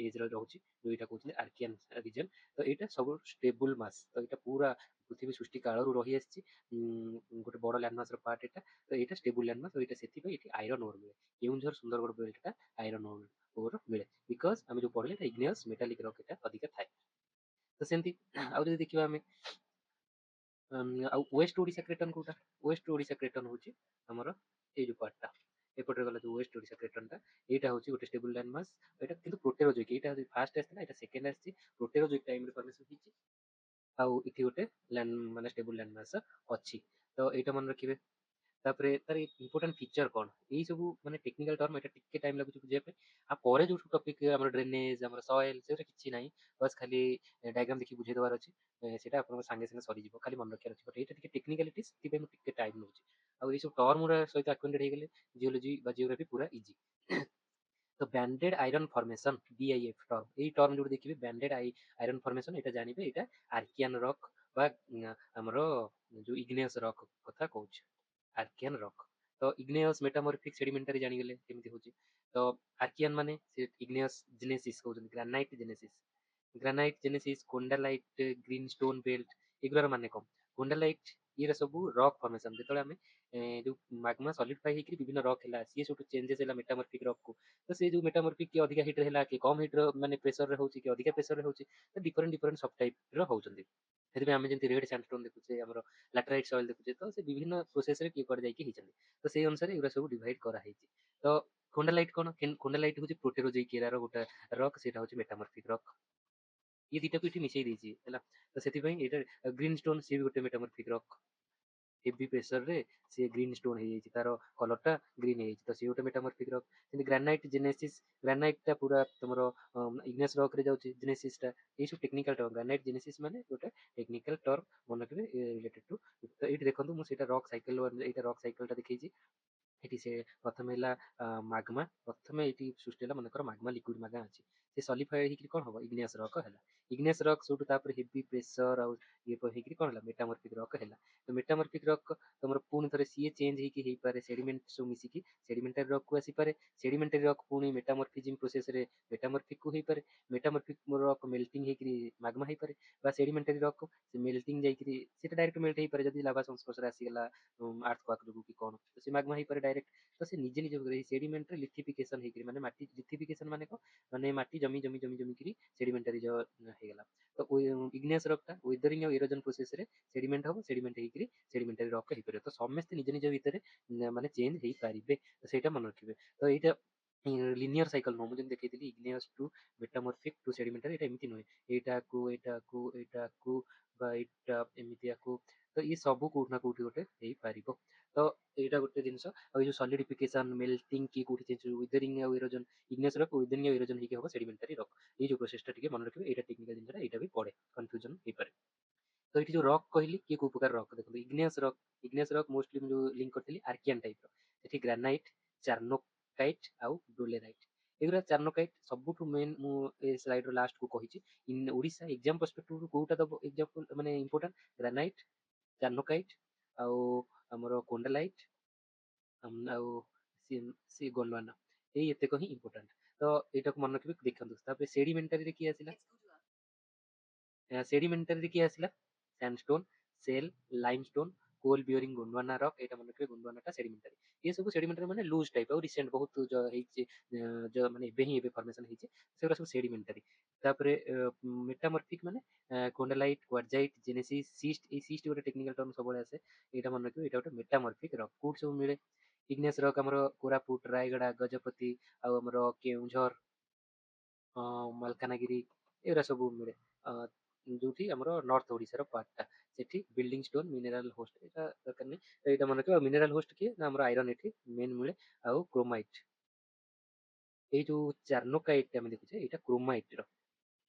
[SPEAKER 1] ଏଜରେ ରହୁଛି, ଯୋଉଟା କହୁଥିଲେ ଆର୍କିଆନ୍ ରିଜନ। ତ ଏଇଟା ସବୁ ଷ୍ଟେବୁଲ ମାସ୍, ତ ଏଇଟା ପୁରା ପୃଥିବୀ ସୃଷ୍ଟି କାଳରୁ ରହି ଆସିଛି, ଗୋଟେ ବଡ ଲ୍ୟାଣ୍ଡମାସର ପାର୍ଟ ଏଇଟା। ତ ଏଇଟା ଷ୍ଟେବୁଲ ଲ୍ୟାଣ୍ଡମାସ, ଏଇଟା ସେଥିପାଇଁ ଏଠି ଆଇରନ୍ ଓର୍ ମିଳେ। କେଉଁଝର ସୁନ୍ଦରଗଡ଼ ବେଲ୍ଟଟା ଆଇରନ୍ ଓର୍ ମିଳେ, ବିକଜ ଆମେ ଯୋଉ ପଢିଲେ ଇଗ୍ନିୟସ୍ ମେଟାଲିକ୍ ରକ୍ ଏଟା ଅଧିକା ଥାଏ। ତ ସେମିତି ଆଉ ଯଦି ଦେଖିବା ଆମେ ଆଉ ୱେଷ୍ଟ ଓଡ଼ିଶା କ୍ରେଟନ୍ କୋଉଟା? ୱେଷ୍ଟ ଓଡ଼ିଶା କ୍ରେଟନ୍ ହଉଛି ଆମର ଏଇ ଯୋଉ ପାର୍ଟଟା, ଏପଟରେ ଗଲା ଯୋଉ ୱେଷ୍ଟ ଓଡ଼ିଶା କ୍ରେଟନ୍ଟା, ଏଇଟା ହଉଛି ଗୋଟେ ଷ୍ଟେବୁଲ ଲ୍ୟାଣ୍ଡମାସ୍। ଏଇଟା କିନ୍ତୁ ପ୍ରୋଟେରୋଜୋଇକ୍, ଏଇଟା ଫାଷ୍ଟ ଆସିଥିଲା, ଏଇଟା ସେକେଣ୍ଡ ଆସିଛି। ପ୍ରୋଟେରୋଜୋଇକ୍ ଟାଇମରେ ଫର୍ମେସନ ହେଇଛି, ଆଉ ଏଠି ଗୋଟେ ମାନେ ଷ୍ଟେବୁଲ ଲ୍ୟାଣ୍ଡମାସ୍ ଅଛି। ତ ଏଇଟା ମନେ ରଖିବେ। ତାପରେ ତାର ଇମ୍ପୋର୍ଟାଣ୍ଟ ଫିଚର କଣ, ଏଇ ସବୁ ମାନେ ଟେକ୍ନିକାଲ ଟର୍ମ, ଏଟା ଟିକେ ଟାଇମ ଲାଗୁଛି ବୁଝିବା ପାଇଁ। ଆଉ ପରେ ଯୋଉ ଟପିକ ଆମର ଡ୍ରେନେଜ, ଆମର ସଏଲ, ସେଗୁରା କିଛି ନାହିଁ, ବାସ୍ ଖାଲି ଡାଇଗ୍ରାମ ଦେଖି ବୁଝେଇ ଦେବାର ଅଛି। ସେଇଟା ଆପଣଙ୍କ ସାଙ୍ଗେ ସାଙ୍ଗେ ସରିଯିବ, ଖାଲି ମନେ ରଖିବାର ଅଛି। ବଟ୍ ଏଇଟା ଟିକେ ଟେକ୍ନିକାଲିଟି, ସେଥିପାଇଁ ମୁଁ ଟିକେ ଟାଇମ ନଉଛି। ଆଉ ଏଇ ସବୁ ଟର୍ମ ସହିତ ଆକ୍ୱେଣ୍ଟେଡ ହେଇଗଲେ ଜିଓଲୋଜି ବା ଜିଓଗ୍ରାଫି ପୁରା ଇଜି। ତ banded iron formation, BIF term, ଏଇ ଟର୍ମ ଯୋଉଠି ଦେଖିବେ ବ୍ୟାଣ୍ଡେଡ ଆଇରନ୍ ଫର୍ମେସନ, ଏଇଟା ଜାଣିବେ ଏଇଟା ଆର୍କିଆନ୍ ରକ୍ ବା ଆମର ଯୋଉ ଇଗ୍ନିୟସ୍ ରକ୍ କଥା କହୁଛି, ଆର୍କିଆନ୍ ରକ୍। ତ ଇଗ୍ନିୟସ୍ ମେଟାମର୍ଫିକ୍ ସେଡିମେଣ୍ଟାରୀ ଜାଣିଗଲେ କେମିତି ହଉଛି। ତ ଆର୍କିଆନ୍ ମାନେ ସେ ଇଗ୍ନିୟସ୍ ଜେନେସିସ୍ କହୁଛନ୍ତି, granite gneisses, khondalite, greenstone belt, ଏଗୁରାର ମାନେ କଣ? କୋଣ୍ଡାଲାଇଟ୍ ଇଏର ସବୁ ରକ୍ ଫର୍ମେସନ, ଯେତେବେଳେ ଆମେ ଯୋଉ ମାଗ୍ମା ସଲିଡିଫାଇ ହେଇକି ବିଭିନ୍ନ ରକ୍ ହେଲା, ସିଏ ସବୁ ଚେଞ୍ଜେସ୍ ହେଲା ମେଟାମର୍ଫିକ୍ ରକ୍ କୁ। ତ ସେ ଯୋଉ ମେଟାମର୍ଫିକ୍ କି ଅଧିକା ହିଟ୍ ରେ ହେଲା, କି କମ ହିଟ୍ ର ମାନେ ପ୍ରେସରରେ ହଉଛି, କି ଅଧିକା ପ୍ରେସରରେ ହଉଛି, ତ ଡିଫରେଣ୍ଟ ସବ୍ ଟାଇପ୍ ର ହଉଛନ୍ତି। ସେଥିପାଇଁ ଆମେ ଯେମିତି ରେଡ୍ ସ୍ୟାଣ୍ଡଷ୍ଟୋନ୍ ଦେଖୁଛେ, ଆମର ଲାଟରାଇଟ୍ ସଏଲ ଦେଖୁଛେ, ତ ସେ ବିଭିନ୍ନ ପ୍ରୋସେସରେ କିଏ କୁଆଡେ ଯାଇକି ହେଇଛନ୍ତି। ତ ସେଇ ଅନୁସାରେ ଏଗୁରା ସବୁ ଡିଭାଇଡ୍ କରାହେଇଛି। ତ କୋଣ୍ଡାଲାଇଟ୍ କଣ? କୋଣ୍ଡାଲାଇଟ୍ ହଉଛି ପ୍ରୋଟେରୋଜୋଇକ୍ ଏରାର ଗୋଟେ ରକ୍, ସେଇଟା ହଉଛି ମେଟାମର୍ଫିକ୍ ରକ୍। ଇଏ ଦିଟାକୁ ଏଠି ମିଶେଇ ଦେଇଛି ହେଲା, ତ ସେଥିପାଇଁ ଏଇଟା ଗ୍ରୀନ ଷ୍ଟୋନ୍, ସିଏ ବି ଗୋଟେ ମେଟାମର୍ଫିକ୍ ରକ୍। ହେଭି ପ୍ରେସରରେ ସେ ଗ୍ରୀନ ଷ୍ଟୋନ ହେଇଯାଇଛି, ତାର କଲରଟା ଗ୍ରୀନ ହେଇଯାଇଛି, ତ ସିଏ ଗୋଟେ ମେଟାମର୍ଫିକ୍ ରକ୍। ଯେମିତି ଗ୍ରାନାଇଟ୍ ଜେନେସିସ୍, ଗ୍ରାନାଇଟ୍ଟା ପୁରା ତମର ଇଗ୍ନିୟସ୍ ରକ୍ରେ ଯାଉଛି, ଜେନେସିସ୍ଟା। ଏଇ ସବୁ ଟେକ୍ନିକାଲ ଟର୍ମ, ଗ୍ରାନାଇଟ୍ ଜେନେସିସ୍ ମାନେ ଗୋଟେ ଟେକ୍ନିକାଲ ଟର୍ମ, ମନେ ରଖିବେ ରିଲେଟେଡ୍ ଟୁ। ତ ଏଇଠି ଦେଖନ୍ତୁ ମୁଁ ସେଇଟା ରକ୍ ସାଇକେଲ, ଏଇଟା ରକ୍ ସାଇକେଲଟା ଦେଖେଇଛି। ଏଠି ସେ ପ୍ରଥମେ ହେଲା ମାଗ୍ମା, ପ୍ରଥମେ ଏଇଠି ସୃଷ୍ଟି ହେଲା ମନେକର ମାଗ୍ମା, ଲିକ୍ୱିଡ ମାଗ୍ମା ଅଛି, ସେ ସଲିଫାଏ ହେଇକି କଣ ହବ? ଇଗ୍ନିୟସ୍ ରକ୍ ହେଲା। ଇଗ୍ନିୟସ୍ ରକ୍ ସେଇଠୁ ତାପରେ ହେଭି ପ୍ରେସର ଆଉ ଇଏ ହେଇକି କଣ ହେଲା? ମେଟାମର୍ଫିକ୍ ରକ୍ ହେଲା। ତ ମେଟାମର୍ଫିକ୍ ରକ୍ ତମର ପୁଣି ଥରେ ସିଏ ଚେଞ୍ଜ ହେଇକି ହେଇପାରେ, ସେଡିମେଣ୍ଟ ସବୁ ମିଶିକି ସେଡିମେଣ୍ଟାରୀ ରକ୍ କୁ ଆସିପାରେ। ସେଡିମେଣ୍ଟାରୀ ରକ୍ ପୁଣି ମେଟାମର୍ଫିଜିମ୍ ପ୍ରୋସେସରେ ମେଟାମର୍ଫିକ୍ କୁ ହେଇପାରେ। ମେଟାମର୍ଫିକ୍ ରକ୍ ମେଲ୍ଟିଂ ହେଇକିରି ମାଗ୍ମା ହେଇପାରେ, ବା ସେଡିମେଣ୍ଟାରୀ ରକ୍ ସେ ମେଲ୍ଟିଂ ଯାଇକିରି ସେଟା ଡାଇରେକ୍ଟ ମେଲ୍ଟ ହେଇପାରେ, ଯଦି ଲାଭା ସଂସ୍ପର୍ଶରେ ଆସିଗଲା ଆର୍ଥକ୍ୱାକ୍ ଯୋଗୁ କି କଣ, ତ ସେ ମାଗ୍ମା ହେଇପାରେ डायरेक्ट तो से निजे निज सेडिमेंट लिथिफिकेशन होकर माने माटी लिथिफिकेशन माने को माने माटी जमी जमी जमी जमी करी सेडिमेंटारी जो हेगला तो इग्नियस रॉक टा वेदरिंग और इरोजन प्रोसेस रे सेडिमेंट हम सेडिमेंट होकर सेडिमेंटारी रॉक हो पारे तो समस्त निज निज भितर माने चेंज हो पारे तो सेटा मन रखिबे तो एटा लिनियर साइकिल नो मुझे देखई इग्नियस टू मेटामॉर्फिक टू सेडिमेंटारी एटा एमती नुहे एटा एमती तो ये सब कोठना कोठी गोटे हेई पारिबो तो एटा गोटे जिंस आ जो सॉलिडिफिकेशन मेल्टिंग की कोठी चेंज वेदरिंग और इरोजन इग्नियस रॉक वेदरिंग और इरोजन ही हो सेडिमेंटारी रॉक ये जो प्रोसेस टा टिके मन रखिबे एटा टेक्निकल जिंसटा एटा भी पड़े कंफ्यूजन हे पारे तो ये जो रॉक कहली किए को प्रकार रॉक देखो इग्नियस रॉक मोस्टली जो लिंक करथली आर्कियन टाइप रो सेठी ग्रेनाइट चार्नोकाइट आउ डोलेराइट एगुरा चार्नोकाइट सबुठु मेन मु ए स्लाइड रो लास्ट को कहिची इन ओडिसा एग्जाम पर्सपेक्टिव कोटा दबो एग्जांपल माने इंपोर्टेंट ग्रेनाइट चार्नोकाइट आउ हमरो कोंडालाइट आउ सी गोंडवाना एई एते को ही इंपोर्टेंट तो एटा को मन रखिबे देखंतु तापर सेडिमेंटरी रे की आसिला सेडिमेंटरी किए आसिला सैंडस्टोन सेल लाइमस्टोन कोल बियरिंग गोंडवाना रॉक एटा मन रखिबे गोंडवाना टा सेडिमेंटरी ये सब सेडिमेंटरी माने लूज टाइप और रिसेंट बहुत जो हेछि जो माने एबे ही एबे फॉर्मेशन हेछि सेगरा सब सेडिमेंटरी तापरे मेटामॉर्फिक माने कोंडालाइट क्वार्जाइट जेनेसिस सिस्ट ए सिस्ट गोटे टेक्निकल टर्म सब बळे आसे एटा मन रखिबे एटा गोटे मेटामॉर्फिक रॉक कोड सब मिले इग्नेस रॉक हमरो कोरापुट रायगड़ा गजपति आ हमरो केउंझर ମାଲକାନଗିରି ଏଗୁରା ସବୁ ମିଳେ ଯୋଉଠି ଆମର ନର୍ଥ ଓଡ଼ିଶାର ପାର୍ଟଟା ସେଠି ବିଲ୍ଡିଂ ଷ୍ଟୋନ୍ ମିନେରାଲ ହୋଷ୍ଟ ଏଇଟା ଦରକାର ନାହିଁ ଏଇଟା ମନେ ରଖିବ ମିନେରାଲ ହୋଷ୍ଟ କିଏ ନା ଆମର ଆଇରନ୍ ଏଠି ମେନ୍ ମିଳେ ଆଉ କ୍ରୋମାଇଟ୍ ଏଇ ଯୋଉ ଚାର୍ନୋକାଇଟ୍ ଆମେ ଦେଖୁଛେ ଏଇଟା କ୍ରୋମାଇଟ୍ ର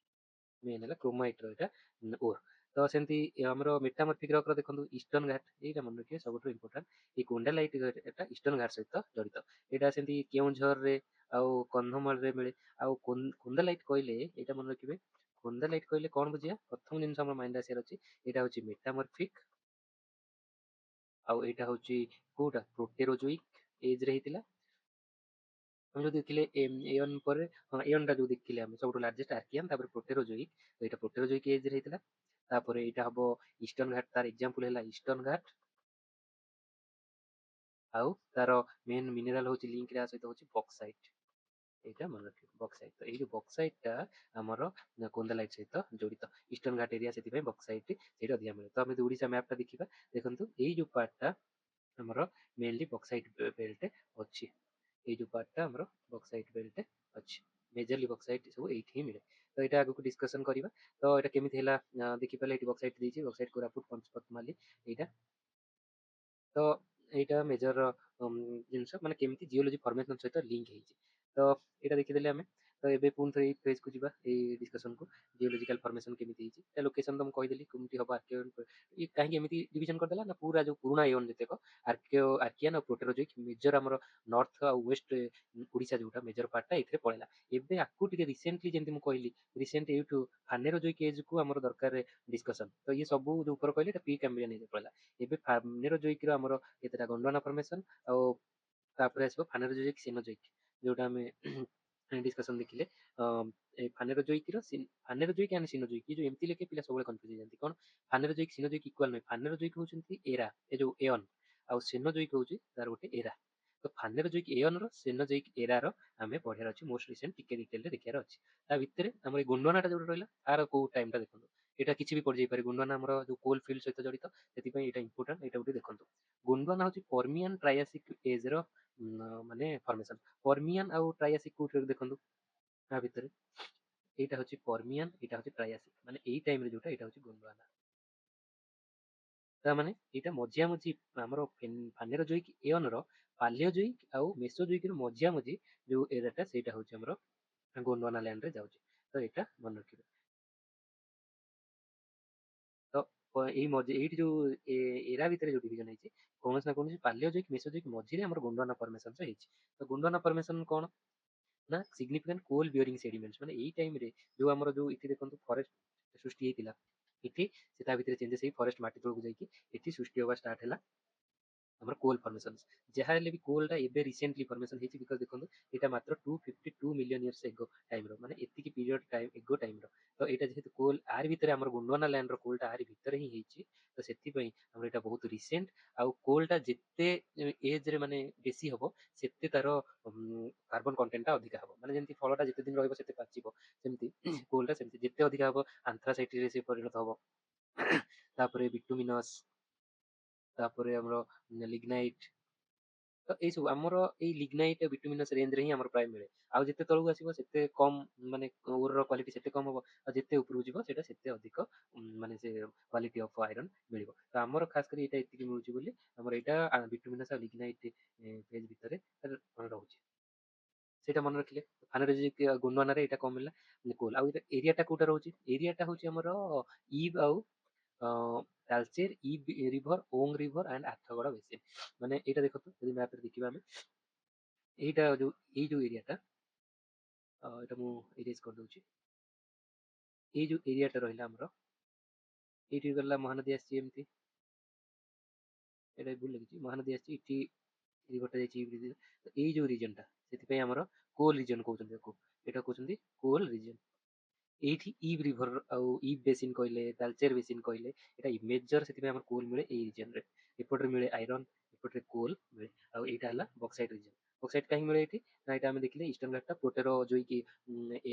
[SPEAKER 1] ମେନ୍ ହେଲା କ୍ରୋମାଇଟ୍ ର ଏଇଟା ଓର୍ ତ ସେମିତି ଆମର ମେଟାମର୍ଫିକ୍ ରକ୍ ର ଦେଖନ୍ତୁ ଇଷ୍ଟର୍ନ ଘାଟ ଏଇଟା ମନେ ରଖିବେ ସବୁଠୁ ଇମ୍ପୋର୍ଟାଣ୍ଟ ଏଇ କୋଣ୍ଡାଲାଇଟ୍ ଏଟା ଇଷ୍ଟର୍ନ ଘାଟ ସହିତ ଜଡ଼ିତ ଏଇଟା ସେମିତି କେଉଁଝରରେ ଆଉ କନ୍ଧମାଳରେ ମିଳେ ଆଉ କୋନ୍ଦାଲାଇଟ୍ କହିଲେ ଏଇଟା ମନେ ରଖିବେ କୋନ୍ଦାଲାଇଟ୍ କହିଲେ କଣ ବୁଝିବା ପ୍ରଥମ ଜିନିଷ ଆମର ମାଇଣ୍ଡ ଆସିବାର ଅଛି ଏଇଟା ହଉଛି ମେଟାମର୍ଫିକ୍ ଆଉ ଏଇଟା ହଉଛି କୋଉଟା ପ୍ରୋଟେରୋଜୋଇକ୍ ଏଜ୍ ରେ ହେଇଥିଲା ଆମେ ଯୋଉ ଦେଖିଲେ ଏଅନ୍ ପରେ ଏଅନ୍ ଟା ଯୋଉ ଦେଖିଲେ ଆମେ ସବୁଠୁ ଲାର୍ଜେଷ୍ଟ ଆର୍କିଆନ୍ ତାପରେ ପ୍ରୋଟେରୋଜୋଇକ୍ ତ ଏଇଟା ପ୍ରୋଟେରୋଜୋଇକ୍ ଏଜ୍ ରେ ହେଇଥିଲା ତାପରେ ଏଇଟା ହବ ଇଷ୍ଟର୍ନ ଘାଟ ତାର ଏକ୍ଜାମ୍ପଲ ହେଲା ଇଷ୍ଟର୍ନ ଘାଟ ଆଉ ତାର ମେନ୍ ମିନେରାଲ ହଉଛି ଲିଙ୍କ ରେ ସହିତ ହଉଛି ବକ୍ସାଇଟ୍ এইটা মনে রাখবে বক্সাইট তো এই যে বক্সাইটটা ଆମର କୋନ୍ଦାଲାଇଟ୍ ସହିତ ଜଡ଼ିତ ଇଷ୍ଟର୍ନ ଘାଟ ଏରିଆ ସେଥିପାଇଁ ବକ୍ସାଇଟ୍ ସେଇଟା ଅଧିକା ମିଳେ ତ ଆମେ ଯଦି ଓଡ଼ିଶା ମ୍ୟାପଟା ଦେଖିବା ଦେଖନ୍ତୁ ଏଇ ଯୋଉ ପାର୍ଟଟା ଆମର ମେନଲି ବକ୍ସାଇଟ୍ ବେଲ୍ଟ ଅଛି ଏଇ ଯୋଉ ପାର୍ଟଟା ଆମର ବକ୍ସାଇଟ୍ ବେଲ୍ଟ ଅଛି ମେଜରଲି ବକ୍ସାଇଟ୍ ସବୁ ଏଇଠି ହିଁ ମିଳେ ତ ଏଇଟା ଆଗକୁ ଡିସ୍କସନ୍ କରିବା ତ ଏଇଟା କେମିତି ହେଲା ଦେଖିପାରିଲେ ଏଇଠି ବକ୍ସାଇଟ୍ ଦେଇଛି ବକ୍ସାଇଟ୍ କୋରାପୁଟ ପଞ୍ଚପତମାଲି ଏଇଟା ତ ଏଇଟା ମେଜର ଜିନିଷ ମାନେ କେମିତି ଜିଓଲୋଜି ଫର୍ମେସନ ସହିତ ଲିଙ୍କ ହେଇଛି ତ ଏଇଟା ଦେଖିଦେଲେ ଆମେ ତ ଏବେ ପୁଣି ଥରେ ଏଇ ଫେଜକୁ ଯିବା ଏଇ ଡିସ୍କସନକୁ ଜିଓଲୋଜିକାଲ ଫର୍ମେସନ କେମିତି ହେଇଛି ତା ଲୋକେସନ ତ ମୁଁ କହିଦେଲି କେମିତି ହବ ଆର୍କିଓ କାହିଁକି ଏମିତି ଡିଭିଜନ କରିଦେଲା ନା ପୁରା ଯୋଉ ପୁରୁଣା ଏଓନ ଯେତେକ ଆର୍କିଆନ ଆଉ ପ୍ରୋଟେରୋଜୋଇକ୍ ମେଜର ଆମର ନର୍ଥ ଆଉ ୱେଷ୍ଟ ଓଡ଼ିଶା ଯୋଉଟା ମେଜର ପାର୍ଟଟା ଏଥିରେ ପଳେଇଲା ଏବେ ଆକୁ ଟିକେ ରିସେଣ୍ଟଲି ଯେମିତି ମୁଁ କହିଲି ରିସେଣ୍ଟ ଏଇଠୁ ଫାନେରୋଜୋଇକ୍ ଏଜକୁ ଆମର ଦରକାର ଡିସ୍କସନ ତ ଇଏ ସବୁ ଯୋଉ ଉପର କହିଲେ ଏଇଟା ପ୍ରି କାମ୍ବ୍ରିଆନ ଏଜ୍ ପଳେଇଲା ଏବେ ଫାନେରୋଜୋଇକ୍ ର ଆମର କେତେଟା ଗଣ୍ଡୱାନା ଫର୍ମେସନ ଆଉ ତାପରେ ଆସିବ ଫାନେରୋଜୋଇକ୍ ସିନୋଜୋଇକ୍ ଯୋଉଟା ଆମେ ଡିସ୍କସନ ଦେଖିଲେ ଏ ଫାନେରୋଜୋଇକ୍ ଆଣ୍ଡ ସିନୋଜୋଇକ୍ ଯୋଉ ଏମିତି ଲେଖେ ପିଲା ସବୁବେଳେ କନଫ୍ୟୁଜ ହେଇଯାନ୍ତି କଣ ଫାନେରୋଜୋଇକ୍ ସିନୋଜୋଇକ୍ ଇକ୍ୱାଲ ନୁହେଁ ଫାନେରୋଜୋଇକ୍ ହଉଛନ୍ତି ଏରା ଏ ଯୋଉ ଏଅନ୍ ଆଉ ସିନୋଜୋଇକ୍ ହଉଛି ତାର ଗୋଟେ ଏରା ତ ଫାନେରୋଜୋଇକ୍ ଏଅନ୍ ର ସିନୋଜୋଇକ୍ ଏରାର ଆମେ ପଢିବାର ଅଛି ମୋଷ୍ଟ ରିସେଣ୍ଟ ଟିକେ ଡିଟେଲରେ ଦେଖିବାର ଅଛି ତା ଭିତରେ ଆମର ଏଇ ଗୁଣ୍ଡୱାନାଟା ଯୋଉଟା ରହିଲା ତାର କୋଉ ଟାଇମଟା ଦେଖନ୍ତୁ ଏଇଟା କିଛି ବି ପଡିଯାଇପାରେ ଗୁଣ୍ଡୱାନା ଆମର ଯୋଉ କୋଲ ଫିଲ୍ଡ ସହିତ ଜଡ଼ିତ ସେଥିପାଇଁ ଏଇଟା ଇମ୍ପୋର୍ଟାଣ୍ଟ ଏଇଟା ଗୋଟେ ଦେଖନ୍ତୁ ଗୁଣ୍ଡୱାନା ହଉଛି ପର୍ମିଆନ ଟ୍ରାୟାସିକ୍ ଏଜ୍ ର ମାନେ ଫର୍ମେସନ ପର୍ମିଆନ ଆଉ ଟ୍ରାୟାସିକ୍ କୋଉଠି ଦେଖନ୍ତୁ ତା ଭିତରେ ଏଇଟା ହଉଛି ପର୍ମିଆନ ଏଇଟା ହଉଛି ଟ୍ରାୟାସିକ୍ ମାନେ ଏଇ ଟାଇମରେ ଯୋଉଟା ଏଇଟା ହଉଛି ଗୋଣ୍ଡୱାନା ତା ମାନେ ଏଇଟା ମଝିଆ ମଝି ଆମର ଫାନେରୋଜୋଇକ୍ ଏଅନ୍ ର ପାଲିଓଜୋଇକ୍ ଆଉ ମେସୋଜୋଇକ୍ ର ମଝିଆ ମଝି ଯୋଉ ଏରିଆଟା ସେଇଟା ହଉଛି ଆମର ଗୋଣ୍ଡୱାନା ଲ୍ୟାଣ୍ଡ ରେ ଯାଉଛି ତ ଏଇଟା ମନେ ରଖିବେ ତ ଏଇ ମଝି ଏଇଠି ଯୋଉ ଏରା ଭିତରେ ଯୋଉ ଡିଭିଜନ ହେଇଛି କୌଣସି ନା କୌଣସି ପାଲିଓଜୋଇକ୍ ମେସୋଜୋଇକ୍ ମଝିରେ ଆମର ଗୋଣ୍ଡୱାନା ଫର୍ମେସନ ହେଇଛି ତ ଗୋଣ୍ଡୱାନା ଫର୍ମେସନ କଣ ନା ସିଗ୍ନିଫିକାଣ୍ଟ କୋଲ ବିୟରିଂ ସେଡିମେଣ୍ଟସ ମାନେ ଏଇ ଟାଇମରେ ଯୋଉ ଆମର ଯୋଉ ଏଠି ଦେଖନ୍ତୁ ଫରେଷ୍ଟ ସୃଷ୍ଟି ହେଇଥିଲା ଏଠି ସେ ତା ଭିତରେ ଚେଞ୍ଜେସ୍ ହେଇ ଫରେଷ୍ଟ ମାଟି ତଳକୁ ଯାଇକି ଏଠି ସୃଷ୍ଟି ହବା ଷ୍ଟାର୍ଟ ହେଲା ଆମର କୋଲ୍ ଫର୍ମେସନ୍ସ। ଯାହା ହେଲେ ବି କୋଲ୍ଟା ଏବେ ରିସେଣ୍ଟଲି ଫର୍ମେସନ୍ ହେଇଛି, ବିକଜ ଦେଖନ୍ତୁ ଏଇଟା ମାତ୍ର 252 ମିଲିୟନ ଇୟର୍ସ ଏଗୋ ଟାଇମ୍ର, ମାନେ ଏତିକି ପିରିୟଡ଼ ଟାଇମ୍ ଏଗୋ ଟାଇମ୍ର। ତ ଏଇଟା ଯେହେତୁ କୋଲ୍ ଆରି ଭିତରେ ଆମର ଗୋଣ୍ଡୱାନା ଲ୍ୟାଣ୍ଡର କୋଲ୍ଟା ଆରି ଭିତରେ ହିଁ ହେଇଛି, ତ ସେଥିପାଇଁ ଆମର ଏଇଟା ବହୁତ ରିସେଣ୍ଟ। ଆଉ କୋଲ୍ଟା ଯେତେ ଏଜ୍ରେ ମାନେ ବେଶୀ ହବ ସେତେ ତାର କାର୍ବନ କଣ୍ଟେଣ୍ଟଟା ଅଧିକା ହବ। ମାନେ ଯେମିତି ଫଳଟା ଯେତେ ଦିନ ରହିବ ସେତେ ପାଚିବ, ସେମିତି କୋଲ୍ଟା ସେମିତି ଯେତେ ଅଧିକା ହବ ଆନ୍ଥ୍ରାସାଇଟ୍ରେ ସେ ପରିଣତ ହବ। ତାପରେ ବିଟୁମିନସ୍, ତାପରେ ଆମର ଲିଗ୍ନାଇଟ୍। ତ ଏଇସବୁ ଆମର ଏଇ ଲିଗ୍ନାଇଟ୍ ବିଟୁମିନସ୍ ରେଞ୍ଜରେ ହିଁ ଆମର ପ୍ରାୟ ମିଳେ। ଆଉ ଯେତେ ତଳକୁ ଆସିବ ସେତେ କମ୍, ମାନେ ଓରର କ୍ୱାଲିଟି ସେତେ କମ୍ ହବ। ଆଉ ଯେତେ ଉପରକୁ ଯିବ ସେଇଟା ସେତେ ଅଧିକ ମାନେ ସେ କ୍ୱାଲିଟି ଅଫ୍ ଆଇରନ୍ ମିଳିବ। ତ ଆମର ଖାସ୍ କରି ଏଇଟା ଏତିକି ମିଳୁଛି ବୋଲି ଆମର ଏଇଟା ବିଟୁମିନସ୍ ଆଉ ଲିଗ୍ନାଇଟ୍ ଫେଜ୍ ଭିତରେ ରହୁଛି। ସେଇଟା ମନେ ରଖିଲେ। ଫାନୋଲୋଜିକ୍ ଗୋଣ୍ଡୱାନାରେ ଏଇଟା କଣ ମିଳିଲା କୋଲ୍। ଆଉ ଏଇଟା ଏରିଆଟା କୋଉଟା ରହୁଛି, ଏରିଆଟା ହଉଛି ଆମର ଇଭ୍ ଆଉ Talcher, Ib river, Ong river and Athagarh basin. ମାନେ ଏଇଟା ଦେଖନ୍ତୁ ଯଦି ମ୍ୟାପରେ ଦେଖିବା ଆମେ, ଏଇଟା ଯୋଉ ଏଇ ଯୋଉ ଏରିଆଟା, ଏଇଟା ମୁଁ ଇରେଜ୍ କରିଦଉଛି। ଏଇ ଯୋଉ ଏରିଆଟା ରହିଲା ଆମର, ଏଇଠି ଗଲା ମହାନଦୀ ଆସିଛି ଏମିତି, ଏଇଟା ଭୁଲ ଲାଗିଛି, ମହାନଦୀ ଆସିଛି ଏଠି, ରିଭରଟା ଯାଇଛି। ଏଇ ଯୋଉ ରିଜନଟା, ସେଥିପାଇଁ ଆମର କୋଲ୍ ରିଜନ କହୁଛନ୍ତି ତାକୁ, ଏଇଟା କହୁଛନ୍ତି କୋଲ୍ ରିଜନ। ଏଇଠି ଇବ୍ ରିଭର ଆଉ ଇବ୍ ବେସିନ୍ କହିଲେ, ତାଲଚେର ବେସିନ୍ କହିଲେ, ଏଇଟା ମେଜର, ସେଥିପାଇଁ ଆମର କୋଲ୍ ମିଳେ ଏଇ ରିଜନରେ। ଏପଟରେ ମିଳେ ଆଇରନ୍, ଏପଟରେ କୋଲ୍ ମିଳେ। ଆଉ ଏଇଟା ହେଲା ବକ୍ସାଇଟ୍ ରିଜନ। ବକ୍ସାଇଟ୍ କାହିଁକି ମିଳେ ଏଠି ନା, ଏଇଟା ଆମେ ଦେଖିଲେ ଇଷ୍ଟର୍ନ ଘାଟଟା ପ୍ରୋଟେରୋ ଯୋଇକି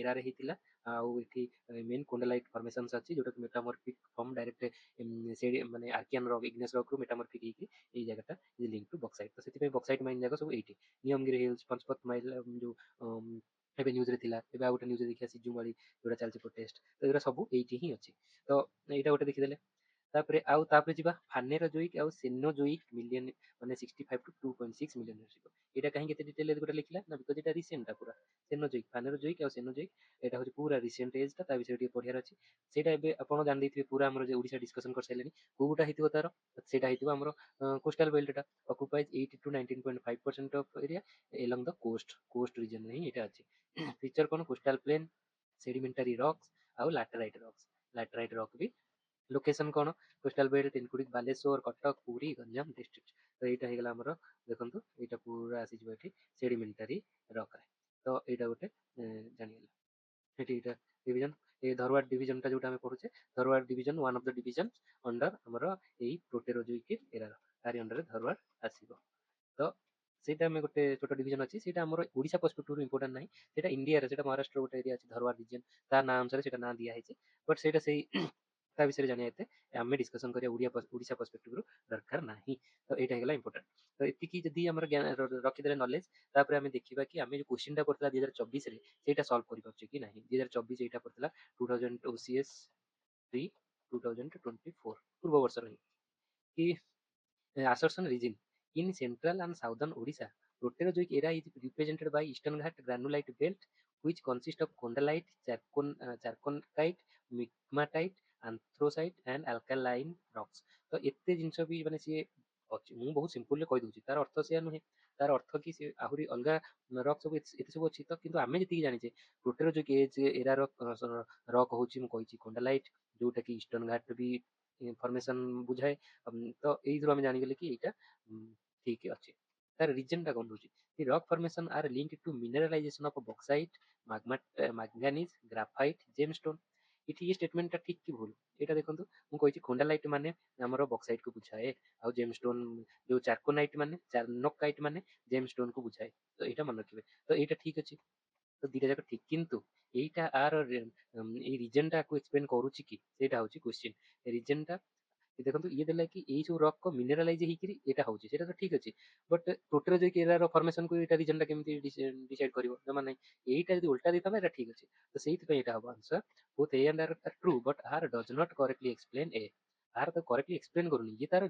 [SPEAKER 1] ଏରାରେ ହେଇଥିଲା। ଆଉ ଏଠି ମେନ୍ କୋଣ୍ଡାଲାଇଟ୍ ଫର୍ମେସନ୍ସ ଅଛି, ଯୋଉଟାକି ମେଟାମର୍ଫିକ୍ ଫର୍ମ ଡାଇରେକ୍ଟ ସେଇ ମାନେ ଆର୍କିଆନ ରକ୍, ଇଗ୍ନେସ୍ ରକ୍ରୁ ମେଟାମର୍ଫିକ୍ ହେଇକି ଏଇ ଜାଗାଟା ଇଜ ଲିଙ୍କ ଟୁ ବକ୍ସାଇଟ୍। ତ ସେଥିପାଇଁ ବକ୍ସାଇଟ୍ ମାଇନ୍ ଯାକ ସବୁ ଏଇଠି, ନିୟମଗିରି ହିଲ୍ସ, ପଞ୍ଚପତ ମାଇଲ, ଯୋଉ ଏବେ ନ୍ୟୁଜ୍ରେ ଥିଲା, ଏବେ ଆଉ ଗୋଟେ ନ୍ୟୁଜ୍ରେ ଦେଖିବା ସିଜୁମାଳି ଯୋଉଟା ଚାଲିଛି ପ୍ରୋଟେଷ୍ଟ, ତ ଏଗୁରା ସବୁ ଏଇଠି ହିଁ ଅଛି। ତ ଏଇଟା ଗୋଟେ ଦେଖିଦେଲେ। ତାପରେ ଯିବା ଫାନେର ଜୋଇକ୍ ଆଉ ସେନୋଜୋଇକ୍ ମିଲିୟନ, ମାନେ 65 to 2.6 ମିଲିୟନ ଇୟର୍ସ ଆଗୋ। ଏଇଟା କାହିଁକି ଏତେ ଡିଟେଲ ଗୋଟେ ଲେଖିଲା ନା, ବିକଜ ଏଇଟା ରିସେଣ୍ଟଟା ପୁରା। ସେନୋଜୋଇକ୍, ଫାନେରୋଜୋଇକ୍ ଆଉ ସେନୋଜୋଇକ୍, ଏଇଟା ହଉଛି ପୁରା ରିସେଣ୍ଟ ଏଜ୍ଟା, ତା ବିଷୟରେ ଟିକେ ପଢିବାର ଅଛି। ସେଇଟା ଏବେ ଆପଣ ଜାଣିଦେଇଥିବେ ପୁରା, ଆମର ଯେ ଓଡ଼ିଶା ଡିସ୍କସନ କରିସାରିଲେଣି। କୋଉଟା ହେଇଥିବ ତାର, ସେଇଟା ହେଇଥିବ ଆମର କୋଷ୍ଟାଲ ବେଲ୍ଟଟା, occupies 80 to 19.5% of area along the coast ରିଜନରେ ହିଁ ଏଇଟା ଅଛି। ଫିଚର କଣ, କୋଷ୍ଟାଲ ପ୍ଲେନ୍, ସେଡିମେଣ୍ଟାରୀ ରକ୍ସ ଆଉ ଲାଟରାଇଟ୍ ରକ୍ସ। ଲାଟରାଇଟ୍ ରକ୍ ବି ଲୋକେସନ କଣ, coastal belt Telkudi, Baleswar, Cuttack, Puri, Ganjam district. ତ ଏଇଟା ହେଇଗଲା ଆମର, ଦେଖନ୍ତୁ ଏଇଟା ପୁରା ଆସିଯିବ ଏଠି ସେଡିମେଣ୍ଟାରୀ ରକରେ। ତ ଏଇଟା ଗୋଟେ ଜାଣିଗଲା। ଏଠି ଏଇଟା ଡିଭିଜନ, ଏ ଧରୱାଡ ଡିଭିଜନଟା ଯୋଉଟା ଆମେ ପଢୁଛେ, Dharwar division one of the division under ଆମର ଏଇ ପ୍ରୋଟେରୋଜୋଇକ୍ ଏରାର, ତାରି ଅଣ୍ଡରରେ ଧରୱାଡ ଆସିବ। ତ ସେଇଟା ଆମେ ଗୋଟେ ଛୋଟ ଡିଭିଜନ ଅଛି, ସେଇଟା ଆମର ଓଡ଼ିଶା ପର୍ସପେକ୍ଟିଭରୁ ଇମ୍ପୋର୍ଟାଣ୍ଟ ନାହିଁ, ସେଇଟା ଇଣ୍ଡିଆରେ, ସେଇଟା ମହାରାଷ୍ଟ୍ର ଗୋଟେ ଏରିଆ ଅଛି ଧରୱାଡ ରିଜନ, ତା ନାଁ ଅନୁସାରେ ସେଇଟା ନାଁ ଦିଆ ହେଇଛି। ବଟ୍ ସେଇଟା ସେଇ ତା ବିଷୟରେ ଜାଣିବା ଏତେ ଆମେ ଡିସ୍କସନ କରିବା ଓଡ଼ିଶା ପର୍ସପେକ୍ଟିଭରୁ ଦରକାର ନାହିଁ। ତ ଏଇଟା ହେଇଗଲା ଇମ୍ପୋର୍ଟାଣ୍ଟ। ତ ଏତିକି ଯଦି ଆମର ରଖିଦେଲେ ନଲେଜ, ତାପରେ ଆମେ ଦେଖିବା କି ଆମେ ଯୋଉ କୋଶ୍ଚିନ୍ଟା ପଡିଥିଲା 2024ରେ ସେଇଟା ସଲ୍ଭ କରିପାରୁଛେ କି ନାହିଁ। 2024 ଏଇଟା ପଡିଥିଲା 2000 OCS 3 2024 ପୂର୍ବ ବର୍ଷର ହିଁ, କି assertion region in central and southern Odisha. Proterozoic era is represented by Eastern Ghat granulite belt, which consists of condylite, chalconite, migmatite, anthracite and alkaline rocks. ତ ଏତେ ଜିନିଷ ବି ମାନେ ସିଏ ଅଛି, ମୁଁ ବହୁତ ସିମ୍ପଲରେ କହିଦଉଛି, ତାର ଅର୍ଥ ସେଇଆ ନୁହେଁ। ତାର ଅର୍ଥ କି ସେ ଆହୁରି ଅଲଗା ରକ୍ ସବୁ ଏତେ ସବୁ ଅଛି। ତ କିନ୍ତୁ ଆମେ ଯେତିକି ଜାଣିଛେ, ପ୍ରୋଟେରୋଜୋଇକ୍ ଏଜ୍ ଏରାର ରକ୍ ହଉଛି, ମୁଁ କହିଛି କୋଣ୍ଡାଲାଇଟ, ଯୋଉଟା କି ଇଷ୍ଟର୍ନ ଘାଟ ବି ଫର୍ମେସନ ବୁଝାଏ। ତ ଏଇଥିରୁ ଆମେ ଜାଣିଗଲେ କି ଏଇଟା ଠିକ ଅଛି। ତାର ରିଜନଟା କଣ ରହୁଛି, the rock formation are linked to mineralisation of bauxite, manganese, graphite, gemstone. ଏଠି ଏ ଷ୍ଟେଟମେଣ୍ଟଟା ଠିକ କି ଭୁଲ, ଏଇଟା ଦେଖନ୍ତୁ। ମୁଁ କହିଛି କୋଣ୍ଡାଲାଇଟ ମାନେ ଆମର ବକ୍ସାଇଟ୍ କୁ ବୁଝାଏ, ଆଉ ଜେମଷ୍ଟୋନ ଯୋଉ ଚାର୍କୋନାଇଟ ମାନେ, ଚାର୍ନୋକାଇଟ ମାନେ ଜେମଷ୍ଟୋନ କୁ ବୁଝାଏ। ତ ଏଇଟା ମନେ ରଖିବେ। ତ ଏଇଟା ଠିକ ଅଛି, ତ ଦିଟା ଯାକ ଠିକ। କିନ୍ତୁ ଏଇଟା ଆର ଏଇ ରିଜନଟା ଆକୁ ଏକ୍ସପ୍ଲେନ କରୁଛି କି, ସେଇଟା ହଉଛି କ୍ୱେଶ୍ଚିନ୍। ରିଜନଟା ଦେଖନ୍ତୁ, ଇଏ ଦେଲା କି ଏଇ ସବୁ ରକ୍ ମିନେରାଲାଇଜ ହେଇକିରି ଏଇଟା ହଉଛି, ସେଇଟା ତ ଠିକ ଅଛି। ବଟ୍ ପ୍ରୋଟେରୋଜୋଇକ୍ ଏରାର ଫର୍ମେସନକୁ ଏଇଟା ରିଜନଟା କେମିତି ଡିସାଇଡ୍ କରିବ, ଜମା ନାହିଁ। ଏଇଟା ଯଦି ଉଲ୍ଟା ଦେଇଥାନ୍ତା ଏଇଟା ଠିକ ଅଛି। ତ ସେଇଥିପାଇଁ ଏଇଟା ହବ answer. Both A and R R true, but R does not correctly explain A. R ତ କରେକ୍ଟଲି ଏକ୍ସପ୍ଲେନ କରୁନି, ଇଏ ତାର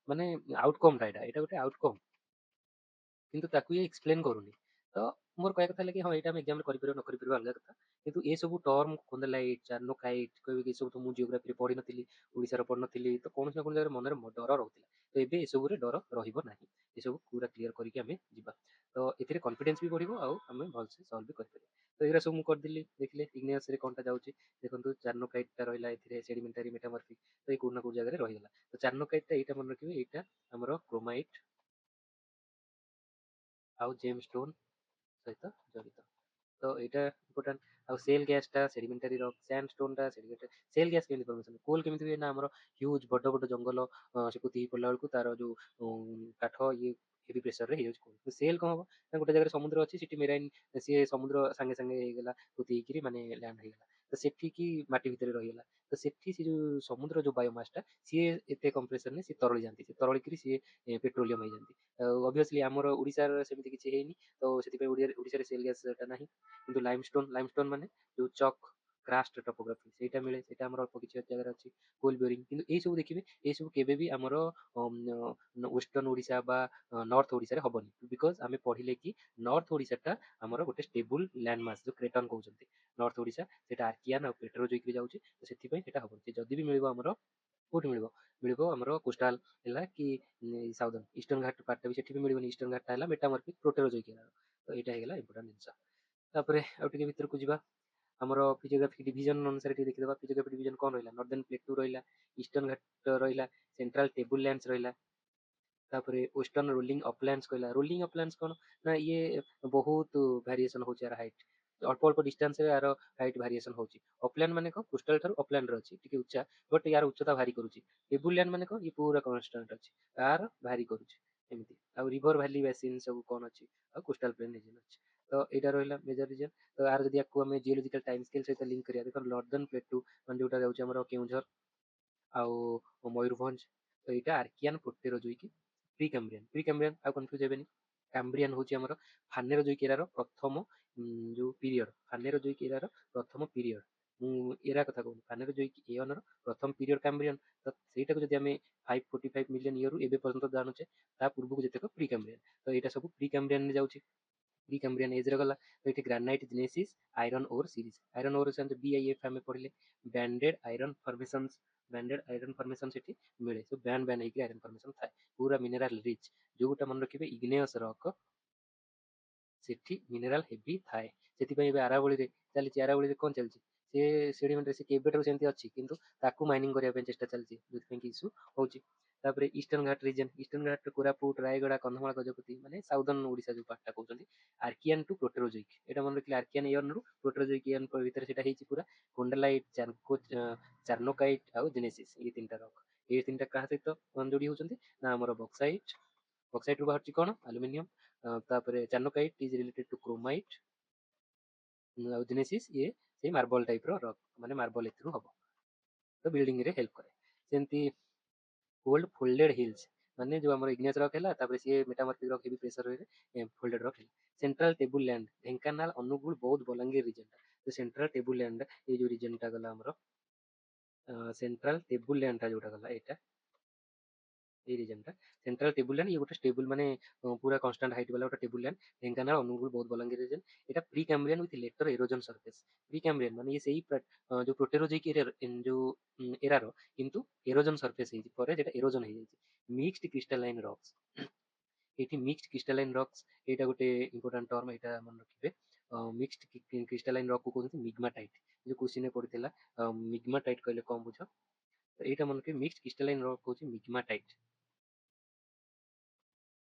[SPEAKER 1] ମାନେ ଆଉଟକମଟା, ଏଇଟା ଗୋଟେ ଆଉଟକମ୍, କିନ୍ତୁ ତାକୁ ଇଏ ଏକ୍ସପ୍ଲେନ କରୁନି। ତ ମୋର କହିବା କଥା ହେଲା କି ହଁ, ଏଇଟା ଆମେ ଏକ୍ସାମରେ କରିପାରିବା ନ କରିପାରିବା ଅଲଗା କଥା, କିନ୍ତୁ ଏସବୁ ଟର୍ମ କୋଣ୍ଡାଲାଇଟ୍, ଚାର୍ନୋକାଇଟ୍ କହିବେ କି, ଏସବୁ ତ ମୁଁ ଜିଓଗ୍ରାଫିରେ ପଢିନଥିଲି, ଓଡ଼ିଶାର ପଢିନଥିଲି, ତ କୌଣସି ନା କୌଣସି ଜାଗାରେ ମନରେ ଡର ରହୁଥିଲା। ତ ଏବେ ଏସବୁରେ ଡର ରହିବ ନାହିଁ, ଏସବୁ ପୁରା କ୍ଲିୟର କରିକି ଆମେ ଯିବା। ତ ଏଥିରେ କନଫିଡେନ୍ସ ବି ବଢିବ, ଆଉ ଆମେ ଭଲସେ ସଲ୍ଭ ବି କରିପାରିବା। ତ ଏଗୁରା ସବୁ ମୁଁ କରିଦେଲି, ଦେଖିଲେ ଇଗ୍ନିୟସରେ କଣଟା ଯାଉଛି। ଦେଖନ୍ତୁ ଚାର୍ନୋକାଇଟ୍ଟା ରହିଲା ଏଥିରେ, ସେଡିମେଣ୍ଟାରୀ, ମେଟାମର୍ଫିକ୍, ତ ଏଇ କୋଉ ନା କୋଉ ଜାଗାରେ ରହିଗଲା। ତ ଚାର୍ନୋକାଇଟ୍ଟା ଏଇଟା ମନେ ରଖିବେ, ଏଇଟା ଆମର କ୍ରୋମାଇଟ୍ ଆଉ ଜେମ୍ ଷ୍ଟୋନ୍ ସହିତ ଜଡ଼ିତ। ତ ଏଇଟା ଇମ୍ପୋର୍ଟାଣ୍ଟ। ଆଉ ସେଲ୍ ଗ୍ୟାସଟା ସେଡିମେଣ୍ଟାରୀ ରକ୍, ସ୍ୟାଣ୍ଡଷ୍ଟୋନଟା ସେଡିମେଣ୍ଟାରୀ। ସେଲ୍ ଗ୍ୟାସ୍ କେମିତି ଫର୍ମେସନ୍? କୋଲ୍ କେମିତି ହୁଏ ନା ଆମର ହ୍ୟୁଜ୍ ବଡ଼ ବଡ଼ ଜଙ୍ଗଲ ସେ ପୋତି ହେଇ ପଡ଼ିଲା ବେଳକୁ ତାର ଯୋଉ କାଠ ଇଏ ହେଭି ପ୍ରେସରରେ ହେଇଯାଉଛି କୋଲ୍। ସେଲ୍ କ'ଣ ହବ ନା ଗୋଟେ ଜାଗାରେ ସମୁଦ୍ର ଅଛି, ସେଠି ମେରାଇନ୍ ସିଏ ସମୁଦ୍ର ସାଙ୍ଗେ ସାଙ୍ଗେ ହେଇଗଲା ପୋତି ହେଇକିରି ମାନେ ଲ୍ୟାଣ୍ଡ ହେଇଗଲା। ତ ସେଠିକି ମାଟି ଭିତରେ ରହିଗଲା। ତ ସେଠି ସେ ଯୋଉ ସମୁଦ୍ର ଯୋଉ ବାୟୋମାସଟା ସିଏ ଏତେ କମ୍ପ୍ରେସନରେ ସିଏ ତରଳି ଯାଆନ୍ତି। ସେ ତରଳିକିରି ସିଏ ପେଟ୍ରୋଲିୟମ ହେଇଯାନ୍ତି। ଆଉ ଅବଭିୟସଲି ଆମର ଓଡ଼ିଶାର ସେମିତି କିଛି ହେଇନି, ତ ସେଥିପାଇଁ ଓଡ଼ିଶାରେ ସେଲ୍ ଗ୍ୟାସଟା ନାହିଁ। କିନ୍ତୁ ଲାଇମଷ୍ଟୋନ୍ ମାନେ ଯୋଉ ଚକ୍ କ୍ରାଷ୍ଟ ଟପୋଗ୍ରାଫି ସେଇଟା ମିଳେ, ସେଇଟା ଆମର ଅଳ୍ପ କିଛି ଜାଗାରେ ଅଛି। କୋଲ୍ ବେରିଂ, କିନ୍ତୁ ଏଇ ସବୁ ଦେଖିବେ ଏଇ ସବୁ କେବେ ବି ଆମର ୱେଷ୍ଟର୍ଣ୍ଣ ଓଡ଼ିଶା ବା ନର୍ଥ ଓଡ଼ିଶାରେ ହବନି। ବିକଜ ଆମେ ପଢିଲେ କି ନର୍ଥ ଓଡ଼ିଶାଟା ଆମର ଗୋଟେ ଷ୍ଟେବୁଲ ଲ୍ୟାଣ୍ଡ ମାସ୍ ଯୋଉ କ୍ରେଟନ କହୁଛନ୍ତି। ନର୍ଥ ଓଡ଼ିଶା ସେଟା ଆର୍କିଆନ୍ ଆଉ ପ୍ଲେଟୋଜୋଇକରେ ଯାଉଛି, ତ ସେଥିପାଇଁ ସେଟା ହବନି। ସେ ଯଦି ବି ମିଳିବ ଆମର କୋଉଠି ମିଳିବ? ମିଳିବ ଆମର କୋଷ୍ଟାଲ ହେଲା କି ସାଉଦର୍ନ ଇଷ୍ଟର୍ଣ୍ଣ ଘାଟ ପାର୍ଟଟା ବି ସେଠି ବି ମିଳିବନି। ଇଷ୍ଟର୍ଣ୍ଣ ଘାଟଟା ହେଲା ମେଟାମର୍ଫିକ ପ୍ରୋଟେରୋଜୋଇକ। ତ ଏଇଟା ହେଇଗଲା ଇମ୍ପୋର୍ଟାଣ୍ଟ ଜିନିଷ। ତାପରେ ଆଉ ଟିକେ ଭିତରକୁ ଯିବା, ଆମର ଫିଜିଓଗ୍ରାଫିକ୍ ଡିଭିଜନ ଅନୁସାରେ ଟିକେ ଦେଖିଦେବା। ଫିଜିଓଗ୍ରାଫିକ୍ ଡିଭିଜନ କ'ଣ ରହିଲା? ନର୍ଦର୍ନ ପ୍ଲେଟୁ ରହିଲା, ଇଷ୍ଟର୍ଣ୍ଣ ଘାଟ ରହିଲା, ସେଣ୍ଟ୍ରାଲ ଟେବୁଲ ଲ୍ୟାଣ୍ଡସ୍ ରହିଲା, ତାପରେ ୱେଷ୍ଟର୍ଣ୍ଣ ରୋଲିଂ ଅପଲ୍ୟାଣ୍ଡସ୍ କହିଲା। ରୋଲିଂ ଅପଲ୍ୟାଣ୍ଡସ୍ କ'ଣ ନା ଇଏ ବହୁତ ଭ୍ୟାରିଏସନ୍ ହେଉଛି ୟାର ହାଇଟ୍। ଅଳ୍ପ ଅଳ୍ପ ଡିଷ୍ଟାନ୍ସରେ ୟାର ହାଇଟ୍ ଭ୍ୟାରିଏସନ୍ ହେଉଛି। ଅପଲ୍ୟାଣ୍ଡ ମାନେ କ'ଣ? କୋଷ୍ଟାଲ ଠାରୁ ଅପଲ୍ୟାଣ୍ଡରେ ଅଛି ଟିକେ ଉଚ୍ଚା, ବଟ୍ ୟାର ଉଚ୍ଚତା ଭାରି କରୁଛି। ଟେବୁଲ ଲ୍ୟାଣ୍ଡ ମାନେ କ'ଣ? ଇଏ ପୁରା କନଷ୍ଟାଣ୍ଟ ଅଛି, ୟାର ଭାରି କରୁଛି ଏମିତି। ଆଉ ରିଭର ଭ୍ୟାଲି ବେସିନ୍ ସବୁ କ'ଣ ଅଛି? ଆଉ କୋଷ୍ଟାଲ ପ୍ଲେନ୍ ରିଜନ୍ ଅଛି। ତ ଏଇଟା ରହିଲା ମେଜର ରିଜନ୍। ତ ୟାର ଯଦି ୟାକୁ ଆମେ ଜିଓଲୋଜିକାଲ ଟାଇମ୍ ସ୍କେଲ୍ ସହିତ ଲିଙ୍କ କରିବା, ଦେଖ ନର୍ଦର୍ନ ପ୍ଲେଟୁ ମାନେ ଯୋଉଟା ଯାଉଛି ଆମର କେଉଁଝର ଆଉ ମୟୂରଭଞ୍ଜ, ତ ଏଇଟା ଆର୍କିଆନ୍ ପ୍ରୋଟେରୋଜୋଇକ୍ ପ୍ରି କାମ୍ବ୍ରିଆନ୍ ଆଉ କନଫ୍ୟୁଜ ହେବେନି। କାମ୍ବ୍ରିଆନ୍ ହେଉଛି ଆମର ଫାନେରୋଜୋଇକ୍ ଏରାର ପ୍ରଥମ ଯୋଉ ପିରିୟଡ଼। ଫାନେରୋଜୋଇକ୍ ଏରାର ପ୍ରଥମ ପିରିୟଡ଼, ମୁଁ ଏରା କଥା କହୁନି, ଫାନେରୋଜୋଇକ୍ ଏଅନର ପ୍ରଥମ ପିରିୟଡ଼ କାମ୍ବ୍ରିଆନ୍। ତ ସେଇଟାକୁ ଯଦି ଆମେ 545 ମିଲିୟନ ଇୟରରୁ ଏବେ ପର୍ଯ୍ୟନ୍ତ ଜାଣୁଛେ, ତା ପୂର୍ବକୁ ଯେତେକ ପ୍ରି କାମ୍ବ୍ରିଆନ୍। ତ ଏଇଟା ସବୁ ପ୍ରି କାମ୍ବ୍ରିଆନରେ ଯାଉଛି। ପ୍ରି କାମ୍ବ୍ରିଆନ୍ ଏଜରେ ଗଲା। ତ ଏଠି granite genesis iron ore series. Iron ore BIF ଆମେ ପଢିଲେ banded iron formations. Banded iron formation ସେଠି ମିଳେ, ସବୁ ବ୍ୟାଣ୍ଡ ହେଇକି ଆଇରନ୍ ଫର୍ମେସନ୍ ଥାଏ, ପୁରା ମିନେରାଲ ରିଚ୍। ଯୋଉଟା ମନେ ରଖିବେ ଇଗ୍ନେୟସ୍ ରକ୍ ସେଠି ମିନେରାଲ ହେଭି ଥାଏ। ସେଥିପାଇଁ ଏବେ ଆରାବଳୀରେ ଚାଲିଛି। ଆରାବଳୀରେ କ'ଣ ଚାଲିଛି? ସେ ସେଡିମେଣ୍ଟରେ ସେ କେବେଠାରୁ ସେମିତି ଅଛି, କିନ୍ତୁ ତାକୁ ମାଇନିଂ କରିବା ପାଇଁ ଚେଷ୍ଟା ଚାଲିଛି, ଯୋଉଥିପାଇଁ କି ଇସ୍ୟୁ ହଉଛି। ତାପରେ ଇଷ୍ଟର୍ଣ୍ଣ ଘାଟ ରିଜନ୍, ଇଷ୍ଟର୍ଣ୍ଣ ଘାଟ କୋରାପୁଟ, ରାୟଗଡ଼ା, କନ୍ଧମାଳ, ଗଜପତି ମାନେ ସାଉଦର୍ନ ଓଡ଼ିଶା ଯୋଉ ପାର୍ଟଟା କହୁଛନ୍ତି, ଆର୍କିଆନ୍ ଟୁ ପ୍ରୋଟେରୋଜୋଇକ୍। ଏଇଟା ମନେ ରଖିଲେ ଆର୍କିଆନ୍ ଏଅନରୁ ପ୍ରୋଟେରୋଜୋଇକ୍ ଏଅନ ଭିତରେ ସେଟା ହେଇଛି ପୁରା। କୋଣ୍ଡାଲାଇଟ୍, ଚାର୍ନୋକାଇଟ୍ ଆଉ ଜେନେସିସ୍, ଏଇ ତିନିଟା ରକ୍। ଏଇ ତିନିଟା କାହା ସହିତ ଯୋଡ଼ି ହଉଛନ୍ତି ନା ଆମର ବକ୍ସାଇଟ୍। ବକ୍ସାଇଟ୍ରୁ ବାହାରୁଛି କ'ଣ? ଆଲୁମିନିୟମ। ତାପରେ ଚାର୍ନୋକାଇଟ୍ ଇଜ ରିଲେଟେଡ୍ ଟୁ କ୍ରୋମାଇଟ୍, ଆଉ ଜେନେସିସ୍ ଇଏ ସେଇ ମାର୍ବଲ ଟାଇପର ରକ୍, ମାନେ ମାର୍ବଲ ଏଥିରୁ ହବ, ତ ବିଲ୍ଡିଂରେ ହେଲ୍ପ କରେ। ସେମିତି କୋଲ୍ଡ ଫୋଲ୍ଡେଡ୍ ହିଲ୍ସ ମାନେ ଯୋଉ ଆମର ଇଗ୍ନିୟସ୍ ରକ୍ ହେଲା, ତାପରେ ସିଏ ମେଟାମର୍ଫିକ୍ ରକ୍ ହେଭି ପ୍ରେସରରେ ଫୋଲ୍ଡେଡ୍ ରକ୍ ହେଲା। Central tableland, Dhenkanal, Angul, Boudh, Balangir ରିଜନଟା। ତ ସେଣ୍ଟ୍ରାଲ ଟେବୁଲ ଲ୍ୟାଣ୍ଡ ଏଇ ଯୋଉ ରିଜନଟା ଗଲା ଆମର ସେଣ୍ଟ୍ରାଲ ଟେବୁଲ ଲ୍ୟାଣ୍ଡଟା ଯୋଉଟା ଗଲା ଏଇଟା, ଏଇ ରିଜନଟା ସେଣ୍ଟ୍ରାଲ ଟେବୁଲ ଲ୍ୟାଣ୍ଡ। ଇଏ ଗୋଟେ ଷ୍ଟେବୁଲ ମାନେ ପୁରା କନଷ୍ଟାଣ୍ଟ ହାଇଟ୍ ବାଲା ଗୋଟେ tableland. Dhenkanal, Angul, Boudh, Balangir region. ଏଇଟା Precambrian with later erosion surface. Precambrian ମାନେ ଇଏ ସେଇ ଯୋଉ ପ୍ରୋଟେରୋଜୋଇକ୍ ଯୋଉ ଏରାର, କିନ୍ତୁ ଏରୋଜନ ସର୍ଫେସ୍ ହେଇଛି, ପରେ ଯେଟା ଏରୋଜନ ହେଇଯାଇଛି। ମିକ୍ସଡ କ୍ରିଷ୍ଟାଲାଇନ୍ ରକ୍ସ, ଏଇଠି ମିକ୍ସଡ କ୍ରିଷ୍ଟାଲାଇନ୍ ରକ୍ସ, ଏଇଟା ଗୋଟେ ଇମ୍ପୋର୍ଟାଣ୍ଟ ଟର୍ମ, ଏଇଟା ମନେ ରଖିବେ। ମିକ୍ସଡ କ୍ରିଷ୍ଟାଲାଇନ୍ ରକ୍ କୁ କହୁଛନ୍ତି ମିଗ୍ମାଟାଇଟ୍। ଯୋଉ କ୍ୱେଶ୍ଚିନରେ ପଡିଥିଲା ମିଗ୍ମାଟାଇଟ୍ କହିଲେ କ'ଣ ବୁଝ? ତ ଏଇଟା ମନେ ରଖିବେ, ମିକ୍ସଡ କ୍ରିଷ୍ଟାଲାଇନ୍ ରକ୍ ହଉଛି ମିଗ୍ମାଟାଇଟ୍।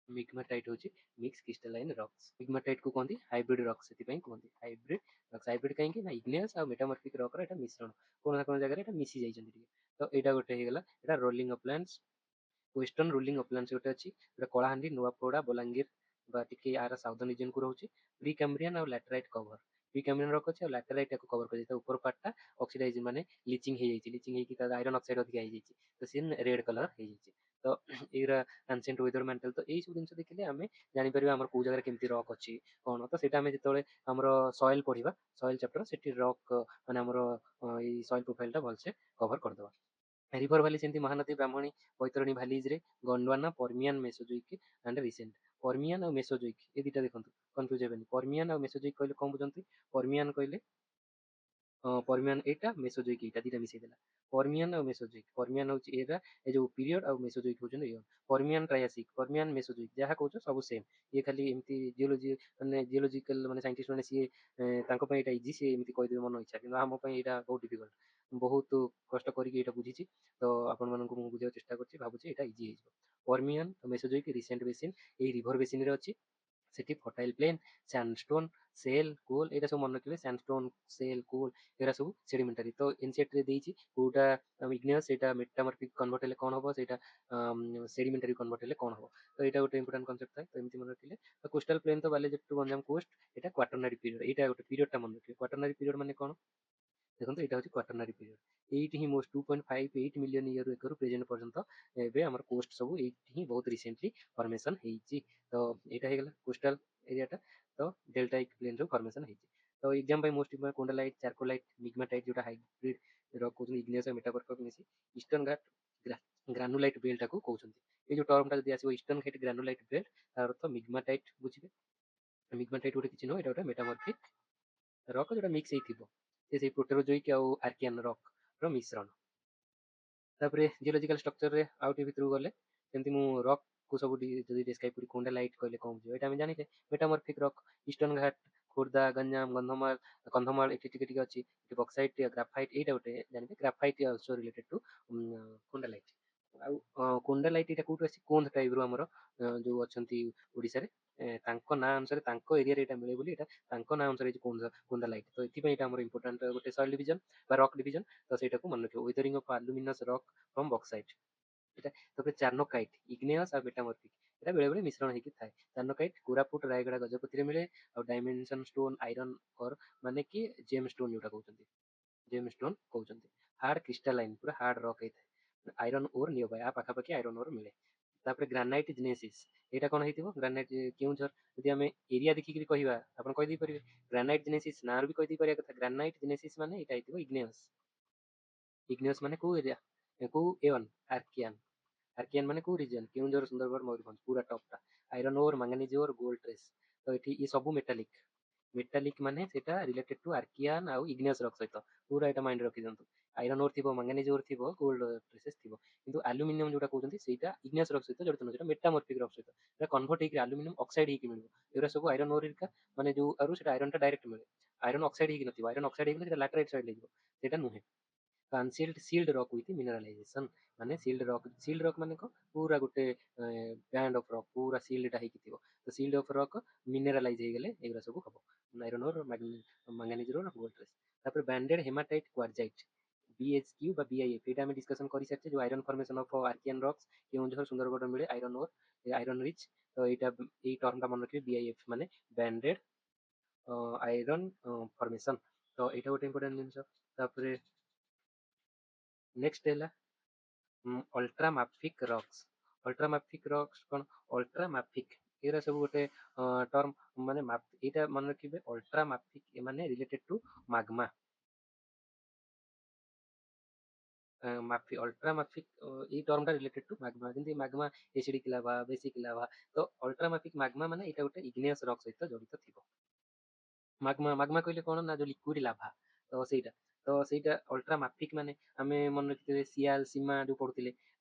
[SPEAKER 1] ମିଗ୍ମାଟାଇଟ୍ ହେଉଛି ମିକ୍ସ କ୍ରିଷ୍ଟାଲାଇନ୍ ରକ୍ସ। ମିଗ୍ମାଟାଇଟ୍ କୁ କହନ୍ତି ହାଇବ୍ରିଡ୍ ରକ୍ସ, ସେଥିପାଇଁ କୁହନ୍ତି ହାଇବ୍ରିଡ୍ ରକ୍ସ। ହାଇବ୍ରିଡ୍ କାହିଁକି ନା ଇଗ୍ନିୟସ୍ ଆଉ ମେଟାମର୍ଫିକ୍ ରକ୍ର ଏଟା ମିଶ୍ରଣ, କୋଣ ନା କୋଣ ଜାଗାରେ ଏଟା ମିଶି ଯାଇଛନ୍ତି ଟିକେ। ତ ଏଇଟା ଗୋଟେ ହେଇଗଲା। ଏଟା ରୋଲିଂ ଅପଲ୍ୟାଣ୍ଡସ୍। ୱେଷ୍ଟର୍ଣ୍ଣ ରୋଲିଂ ଅପଲ୍ୟାଣ୍ଡସ୍ ଗୋଟେ ଅଛି, ଏଟା କଳାହାଣ୍ଡି, ନୂଆପଡ଼ା, ବଲାଙ୍ଗୀର ବା ଟିକେ ଆର ସାଉଦର୍ନ ରିଜନକୁ ରହୁଛି। ପ୍ରି କାମ୍ବ୍ରିଆନ୍ ଆଉ ଲାଟରାଇଟ୍ କଭର। ପ୍ରି କାମ୍ବ୍ରିଆନ୍ ରକ୍ ଅଛି ଆଉ ଲାଟରାଇଟ୍ ୟାକୁ କଭର କରିଛି। ତା ଉପର ପାର୍ଟଟା ଅକ୍ସିଡାଇଜ ମାନେ ଲିଚିଂ ହେଇଯାଇଛି, ଲିଚିଂ ହେଇକି ତା ଆଇରନ୍ ଅକ୍ସାଇଡ୍ ଅଧିକା ହେଇଯାଇଛି, ତ ସିଏ ରେଡ୍ କଲର ହେଇଯାଇଛି। ତ ଏଇରା ଆନସିଏଣ୍ଟ ୱେଦର ମ୍ୟାଣ୍ଟଲ। ତ ଏଇ ସବୁ ଜିନିଷ ଦେଖିଲେ ଆମେ ଜାଣିପାରିବା ଆମର କୋଉ ଜାଗାରେ କେମିତି ରକ୍ ଅଛି କ'ଣ। ତ ସେଇଟା ଆମେ ଯେତେବେଳେ ଆମର ସଏଲ ପଢିବା, ସଏଲ ଚାପ୍ଟର, ସେଠି ରକ୍ ମାନେ ଆମର ଏଇ ସଏଲ ପ୍ରୋଫାଇଲଟା ଭଲସେ କଭର କରିଦେବା। ରିଭର ଭ୍ୟାଲି ସେମିତି ମହାନଦୀ, ବ୍ରାହ୍ମଣୀ, ବୈତରଣୀ ଭ୍ୟାଲିଜରେ ଗଣ୍ଡୱାନା, ପର୍ମିଆନ୍, ମେସୋଜୋଇକ୍ ଆଣ୍ଡ ରିସେଣ୍ଟ। ପର୍ମିଆନ୍ ଆଉ ମେସୋଜୋଇକ୍ ଏ ଦିଟା ଦେଖନ୍ତୁ, କନଫ୍ୟୁଜ ହେବେନି। ପର୍ମିଆନ୍ ଆଉ ମେସୋଜୋଇକ୍ କହିଲେ କ'ଣ ବୁଝନ୍ତି? ପର୍ମିଆନ୍ କହିଲେ ପର୍ମିଆନ୍ ଏଇଟା, ମେସୋଜୋଇକ୍ ଏଇଟା, ଦିଟା ମିଶେଇ ଦେଲା। ପର୍ମିଆନ୍ ଆଉ ମେସୋଜୋଇକ୍, ପର୍ମିଆନ୍ ହେଉଛି ଏରା ଏ ଯୋଉ ପିରିୟଡ଼, ଆଉ ମେସୋଜୋଇକ୍ ହଉଛନ୍ତି ଏଇଆ। ପର୍ମିଆନ୍ ଟ୍ରାୟାସିକ୍, ପର୍ମିଆନ୍ ମେସୋଜୋଇକ୍, ଯାହା କହୁଛ ସବୁ ସେମ୍। ଇଏ ଖାଲି ଏମିତି ଜିଓଲୋଜି ମାନେ ଜିଓଲୋଜିକାଲ ମାନେ ସାଇଣ୍ଟିଷ୍ଟ ମାନେ ସିଏ ତାଙ୍କ ପାଇଁ ଏଇଟା ଇଜି, ସିଏ ଏମିତି କହିଦେବେ ମନ ଇଚ୍ଛା, କିନ୍ତୁ ଆମ ପାଇଁ ଏଇଟା ବହୁତ ଡିଫିକଲ୍ଟ। ବହୁତ କଷ୍ଟ କରିକି ଏଇଟା ବୁଝିଛି, ତ ଆପଣମାନଙ୍କୁ ମୁଁ ବୁଝିବାକୁ ଚେଷ୍ଟା କରୁଛି, ଭାବୁଛି ଏଇଟା ଇଜି ହେଇଯିବ। ପର୍ମିଆନ୍ ମେସୋଜୋଇକ୍ ରିସେଣ୍ଟ ବେସିନ୍ ଏଇ ରିଭର ବେସିନରେ ଅଛି। ସେଠି ଫର୍ଟାଇଲ୍ ପ୍ଲେନ୍, ସ୍ୟାଣ୍ଡଷ୍ଟୋନ୍, ସେଲ୍, କୋଲ୍ ଏଇଟା ସବୁ ମନେ ରଖିବେ। ସ୍ୟାଣ୍ଡଷ୍ଟୋନ୍, ସେଲ୍, କୋଲ୍ ଏଗୁରା ସବୁ ସେଡିମେଣ୍ଟାରୀ। ତ ଏନସିଇଆରଟିରେ ଦେଇଛି କୋଉଟା ଇଗ୍ନିୟସ୍, ସେଇଟା ମେଟାମର୍ଫିକ୍ କନଭର୍ଟ ହେଲେ କଣ ହବ, ସେଇଟା ସେଡିମେଣ୍ଟାରୀ କନଭର୍ଟ ହେଲେ କଣ ହବ। ତ ଏଇଟା ଗୋଟେ ଇମ୍ପୋର୍ଟାଣ୍ଟ କନସେପ୍ଟ ଥାଏ। ତ ଏମିତି ମନେ ରଖିଲେ। ତ କୋଷ୍ଟାଲ ପ୍ଲେନ୍ ତ ବାଲିଯାତ୍ରା ଟୁ ଗଞ୍ଜାମ କୋଷ୍ଟ, ଏଇଟା କ୍ୱାଟରନାରୀ ପିରିୟଡ଼। ଏଇଟା ଗୋଟେ ପିରିୟଡ଼ଟା ମନେ ରଖିବେ। କ୍ୱାଟରନାରୀ ପିରିୟଡ଼ ମାନେ କଣ ଦେଖନ୍ତୁ, ଏଇଟା ହେଉଛି କ୍ୱାଟରନାରୀ ପିରିୟଡ଼। ଏଇଠି ହିଁ ମୋଷ୍ଟ 2.58 ମିଲିୟନ ଇୟର ଏକରୁ ପ୍ରେଜେଣ୍ଟ ପର୍ଯ୍ୟନ୍ତ ଏବେ ଆମର କୋଷ୍ଟ ସବୁ ଏଇଠି ହିଁ ବହୁତ ରିସେଣ୍ଟଲି ଫର୍ମେସନ୍ ହେଇଛି। ତ ଏଇଟା ହେଇଗଲା କୋଷ୍ଟାଲ ଏରିଆଟା। ତ ଡେଲ୍ଟାଇକ୍ ପ୍ଲେନ୍ ଯୋଉ ଫର୍ମେସନ୍ ହେଇଛି। ତ ଏକ୍ଜାମ୍ ପାଇଁ ମୋଷ୍ଟ ଇମ୍ପୋର୍ଟାଣ୍ଟ କୋଣ୍ଡାଲାଇଟ୍, ଚାର୍କୋଲାଇଟ୍, ମିଗ୍ମାଟାଇଟ୍ ଯୋଉଟା ହାଇବ୍ରିଡ୍ ର କହୁଛନ୍ତି ଇଗ୍ନିୟସ୍ ଆଉ ମେଟାମର୍ଫିକ୍ ମିଶି ଇଷ୍ଟର୍ନ ଘାଟ ଗ୍ରାନୁଲାଇଟ୍ ବେଲ୍ଟଟାକୁ କହୁଛନ୍ତି। ଏଇ ଯୋଉ ଟର୍ମଟା ଯଦି ଆସିବ ଇଷ୍ଟର୍ନ ଘାଟ ଗ୍ରାନୁଲାଇଟ୍ ବେଲ୍ଟ, ତାର ଅର୍ଥ ମିଗ୍ମାଟାଇଟ୍ ବୁଝିବେ। ମିଗ୍ମାଟାଇଟ୍ ଗୋଟେ କିଛି ନୁହଁ, ଏଇଟା ଗୋଟେ ମେଟାମର୍ଫିକ୍ ରକ୍ ଯୋଉଟା ମିକ୍ସ ହେଇଥିବ। ସେ ସେଇ ପ୍ରୋଟେରୋଜୋଇକ୍ ଆଉ ଆର୍କିଆନ୍ ରକ୍ ର ମିଶ୍ରଣ। ତାପରେ ଜିଓଲୋଜିକାଲ ଷ୍ଟ୍ରକ୍ଚରରେ ଆଉ ଟିକେ ଭିତରକୁ ଗଲେ, ଯେମିତି ମୁଁ ରକ୍ କୁ ସବୁ ଯଦି ଡେସ୍କ୍ରାଇବ୍ କରି କୋଣ୍ଡାଲାଇଟ୍ କହିଲେ କଣ ବୁଝିବ, ଏଇଟା ଆମେ ଜାଣିଛେ। ମେଟାମର୍ଫିକ୍ ରକ୍ ଇଷ୍ଟର୍ନ ଘାଟ, ଖୋର୍ଦ୍ଧା, ଗଞ୍ଜାମ, କନ୍ଧମାଳ ଏଠି ଟିକେ ଟିକେ ଅଛି। ବକ୍ସାଇଟ୍, ଗ୍ରାଫାଇଟ୍ ଏଇଟା ଗୋଟେ ଜାଣିବେ। Graphite also related to khondalite. ଆଉ କୋଣ୍ଡାଲାଇଟ୍ ଏଇଟା କୋଉଠୁ ଆସିଛି, କୋନ୍ଧ ଟାଇପ୍ ର ଆମର ଯୋଉ ଅଛନ୍ତି ଓଡ଼ିଶାରେ, ତାଙ୍କ ନାଁ ଅନୁସାରେ ତାଙ୍କ ଏରିଆରେ ଏଇଟା ମିଳେ ବୋଲି ଏଇଟା ତାଙ୍କ ନାଁ ଅନୁସାରେ ହେଇଛି କୋଣ୍ଡାଲାଇଟ୍। ତ ଏଥିପାଇଁ ଏଇଟା ଆମର ଇମ୍ପୋର୍ଟାଣ୍ଟ ଗୋଟେ ସଏଲ୍ ଡିଭିଜନ ବା ରକ୍ ଡିଭିଜନ। ତ ସେଇଟାକୁ ମନେ ରଖିବ। ୱେଦରିଂ ଅଫ୍ ଆଲୁମିନସ୍ ରକ୍ ଫ୍ରମ୍ ବକ୍ସାଇଟ୍ ଏଇଟା। ତାପରେ ଚାର୍ନୋକାଇଟ୍, ଇଗ୍ନେୟସ୍ ଆଉ ମେଟାମର୍ଫିକ୍ ଏଇଟା ବେଳେବେଳେ ମିଶ୍ରଣ ହେଇକି ଥାଏ। ଚାର୍ନୋକାଇଟ୍ କୋରାପୁଟ, ରାୟଗଡ଼ା, ଗଜପତିରେ ମିଳେ। ଆଉ ଡାଇମେନସନ୍ ଷ୍ଟୋନ୍, ଆଇରନ୍ ଅର୍ ମାନେ କି ଜେମ୍ ଷ୍ଟୋନ୍ ଯୋଉଟା କହୁଛନ୍ତି, ଜେମ୍ ଷ୍ଟୋନ୍ କହୁଛନ୍ତି। ହାର୍ଡ କ୍ରିଷ୍ଟାଲାଇନ୍, ପୁରା ହାର୍ଡ ରକ୍ ହେଇଥାଏ। ଆଇରନ୍ ଓର୍ ନିୟରବାଇ, ଆ ପାଖାପାଖି ଆଇରନ୍ ଓର୍ ମିଳେ। ତାପରେ ଗ୍ରାନାଇଟ୍ ଜେନେସିସ୍, ଏଇଟା କଣ ହେଇଥିବ, ଗ୍ରାନାଇଟ୍ କେଉଁଝର। ଯଦି ଆମେ ଏରିଆ ଦେଖିକି କହିବା, ଆପଣ କହିଦେଇ ପାରିବେ। ଗ୍ରାନାଇଟ୍ ଜେନେସିସ୍ ନାଁରୁ ବି କହିଦେଇ ପାରିବା କଥା। ଗ୍ରାନାଇଟ୍ ଜେନେସିସ୍ ମାନେ ଏଇଟା ହେଇଥିବ ଇଗ୍ନେୟସ୍। ଇଗ୍ନେୟସ୍ ମାନେ କୋଉ ଏରିଆ, କୋଉ ଏଅନ୍, ଆର୍କିଆନ୍। ଆର୍କିଆନ୍ ମାନେ କୋଉ ରିଜିଅନ୍, କେଉଁଝର, ସୁନ୍ଦରଗଡ଼, ମୟୂରଭଞ୍ଜ ପୁରା ଟପଟା। Iron ore, manganese ore, gold trace. ତ ଏଠି ଏ ସବୁ ମେଟାଲିକ୍। ମେଟାଲିକ୍ ମାନେ ସେଇଟା ରିଲେଟେଡ୍ ଟୁ ଆର୍କିଆନ୍ ଆଉ ଇଗ୍ନେୟସ୍ ରକ୍ ସହିତ। ପୁରା ଏଇଟା ମାଇଣ୍ଡ ରଖିଦିଅନ୍ତୁ। ଆଇରନ୍ ଓର୍ ଥିବ, ମାଙ୍ଗାନିଜ୍ ଓର୍ ଥିବ, ଗୋଲ୍ଡ ଟ୍ରେସେସ୍ ଥିବ। କିନ୍ତୁ ଆଲୁମିନିୟମ ଯୋଉଟା କହୁଛନ୍ତି ସେଇଟା ଇଗ୍ନେୟସ୍ ରକ୍ ସହିତ ଜଡ଼ିତ ନୁହଁ, ସେଇଟା ମେଟାମର୍ଫିକ୍ ରକ୍ ସହିତ। ସେଇଟା କନଭର୍ଟ ହେଇକି ଆଲୁମିନିୟମ ଅକ୍ସାଇଡ୍ ହେଇକି ମିଳିବ। ଏଗୁରା ସବୁ ଆଇରନ୍ ଓର୍ ହେରିକା, ମାନେ ଯୋଉ ଆରୁ ସେଇଟା ଆଇରନ୍ ଟା ଡାଇରେକ୍ଟ ମିଳେ। ଆଇରନ୍ ଅକ୍ସାଇଡ୍ ହେଇକି ନଥିବ। ଆଇରନ୍ ଅକ୍ସାଇଡ୍ ହେଇଗଲେ ସେଇଟା ଲାଟରାଇଟ୍ ସଏଲ୍ ହେଇଯିବ, ସେଇଟା ନୁହେଁ। କନସିଲ୍ଡ ସିଲ୍ଡ ରକ୍ ୱିଥ୍ ମିନେରାଲାଇଜେସନ୍, ମାନେ ସିଲ୍ଡ ରକ୍ ମାନେ କଣ, ପୁରା ଗୋଟେ ବ୍ୟାଣ୍ଡ ଅଫ୍ ରକ୍ ପୁରା ସିଲ୍ଡଟା ହେଇକି ଥିବ। ତ ସିଲ୍ଡ ଅଫ୍ ରକ୍ ମିନେରାଲାଇଜ୍ ହେଇଗଲେ ଏଗୁରା ସବୁ ହବ। Iron ore, manganese ore, gold trace. ତାପରେ ବ୍ୟାଣ୍ଡେଡ୍ ହେମାଟାଇଟ୍ କ୍ୱାର୍ଜାଇଟ୍, BHQ ବା BIF ଏଇଟା ଆମେ ଡିସ୍କସନ୍ କରିସାରିଛେ। ଯୋଉ iron formation of Archaean rocks Keonjhar, Sundargarh ମିଳେ ଆଇରନ୍ ଓର୍, ଆଇରନ୍ ରିଚ୍। ତ ଏଇଟା ଏଇ ଟର୍ମଟା ମନେ ରଖିବେ, BIF ମାନେ ବ୍ୟାଣ୍ଡେଡ୍ ଆଇରନ୍ ଫର୍ମେସନ୍। ତ ଏଇଟା ଗୋଟେ ଇମ୍ପୋର୍ଟାଣ୍ଟ ଜିନିଷ। ତାପରେ ନେକ୍ସଟ ହେଲା ଅଲ୍ଟ୍ରାମାଫିକ୍ ରକ୍ସ। ଅଲ୍ଟ୍ରାମାଫିକ୍ ରକ୍ସ କଣ, ଅଲ୍ଟ୍ରାମାଫିକ୍ ଏଗୁରା ସବୁ ଗୋଟେ ଟର୍ମ, ମାନେ ଏଇଟା ମନେ ରଖିବେ। ଅଲ୍ଟ୍ରାମାଫିକ୍ ମାନେ ରିଲେଟେଡ୍ ଟୁ ମାଗ୍ମା। ଅଲ୍ଟ୍ରାମାଫିକ୍ ଏଇ ଟର୍ମଟା ରିଲେଟେଡ୍ ଟୁ ମାଗ୍ମା। ଯେମିତି magma acidic lava, basic lava. ତ ଅଲ୍ଟ୍ରାମାଫିକ୍ ମାଗ୍ମା ମାନେ ଏଇଟା ଗୋଟେ ଇଗ୍ନେୟସ୍ ରକ୍ ସହିତ ଜଡ଼ିତ ଥିବ। ମାଗ୍ମା କହିଲେ କଣ ନା, ଯୋଉ ଲିକ୍ୱିଡ୍ ଲାଭା। ତ ସେଇଟା ଅଲ୍ଟ୍ରାମାଫିକ୍ ମାନେ ଆମେ ମନେ ରଖିଥିବେ ସିଆଲ୍, ସୀମା ଯୋଉ ପଢୁଥିଲେ।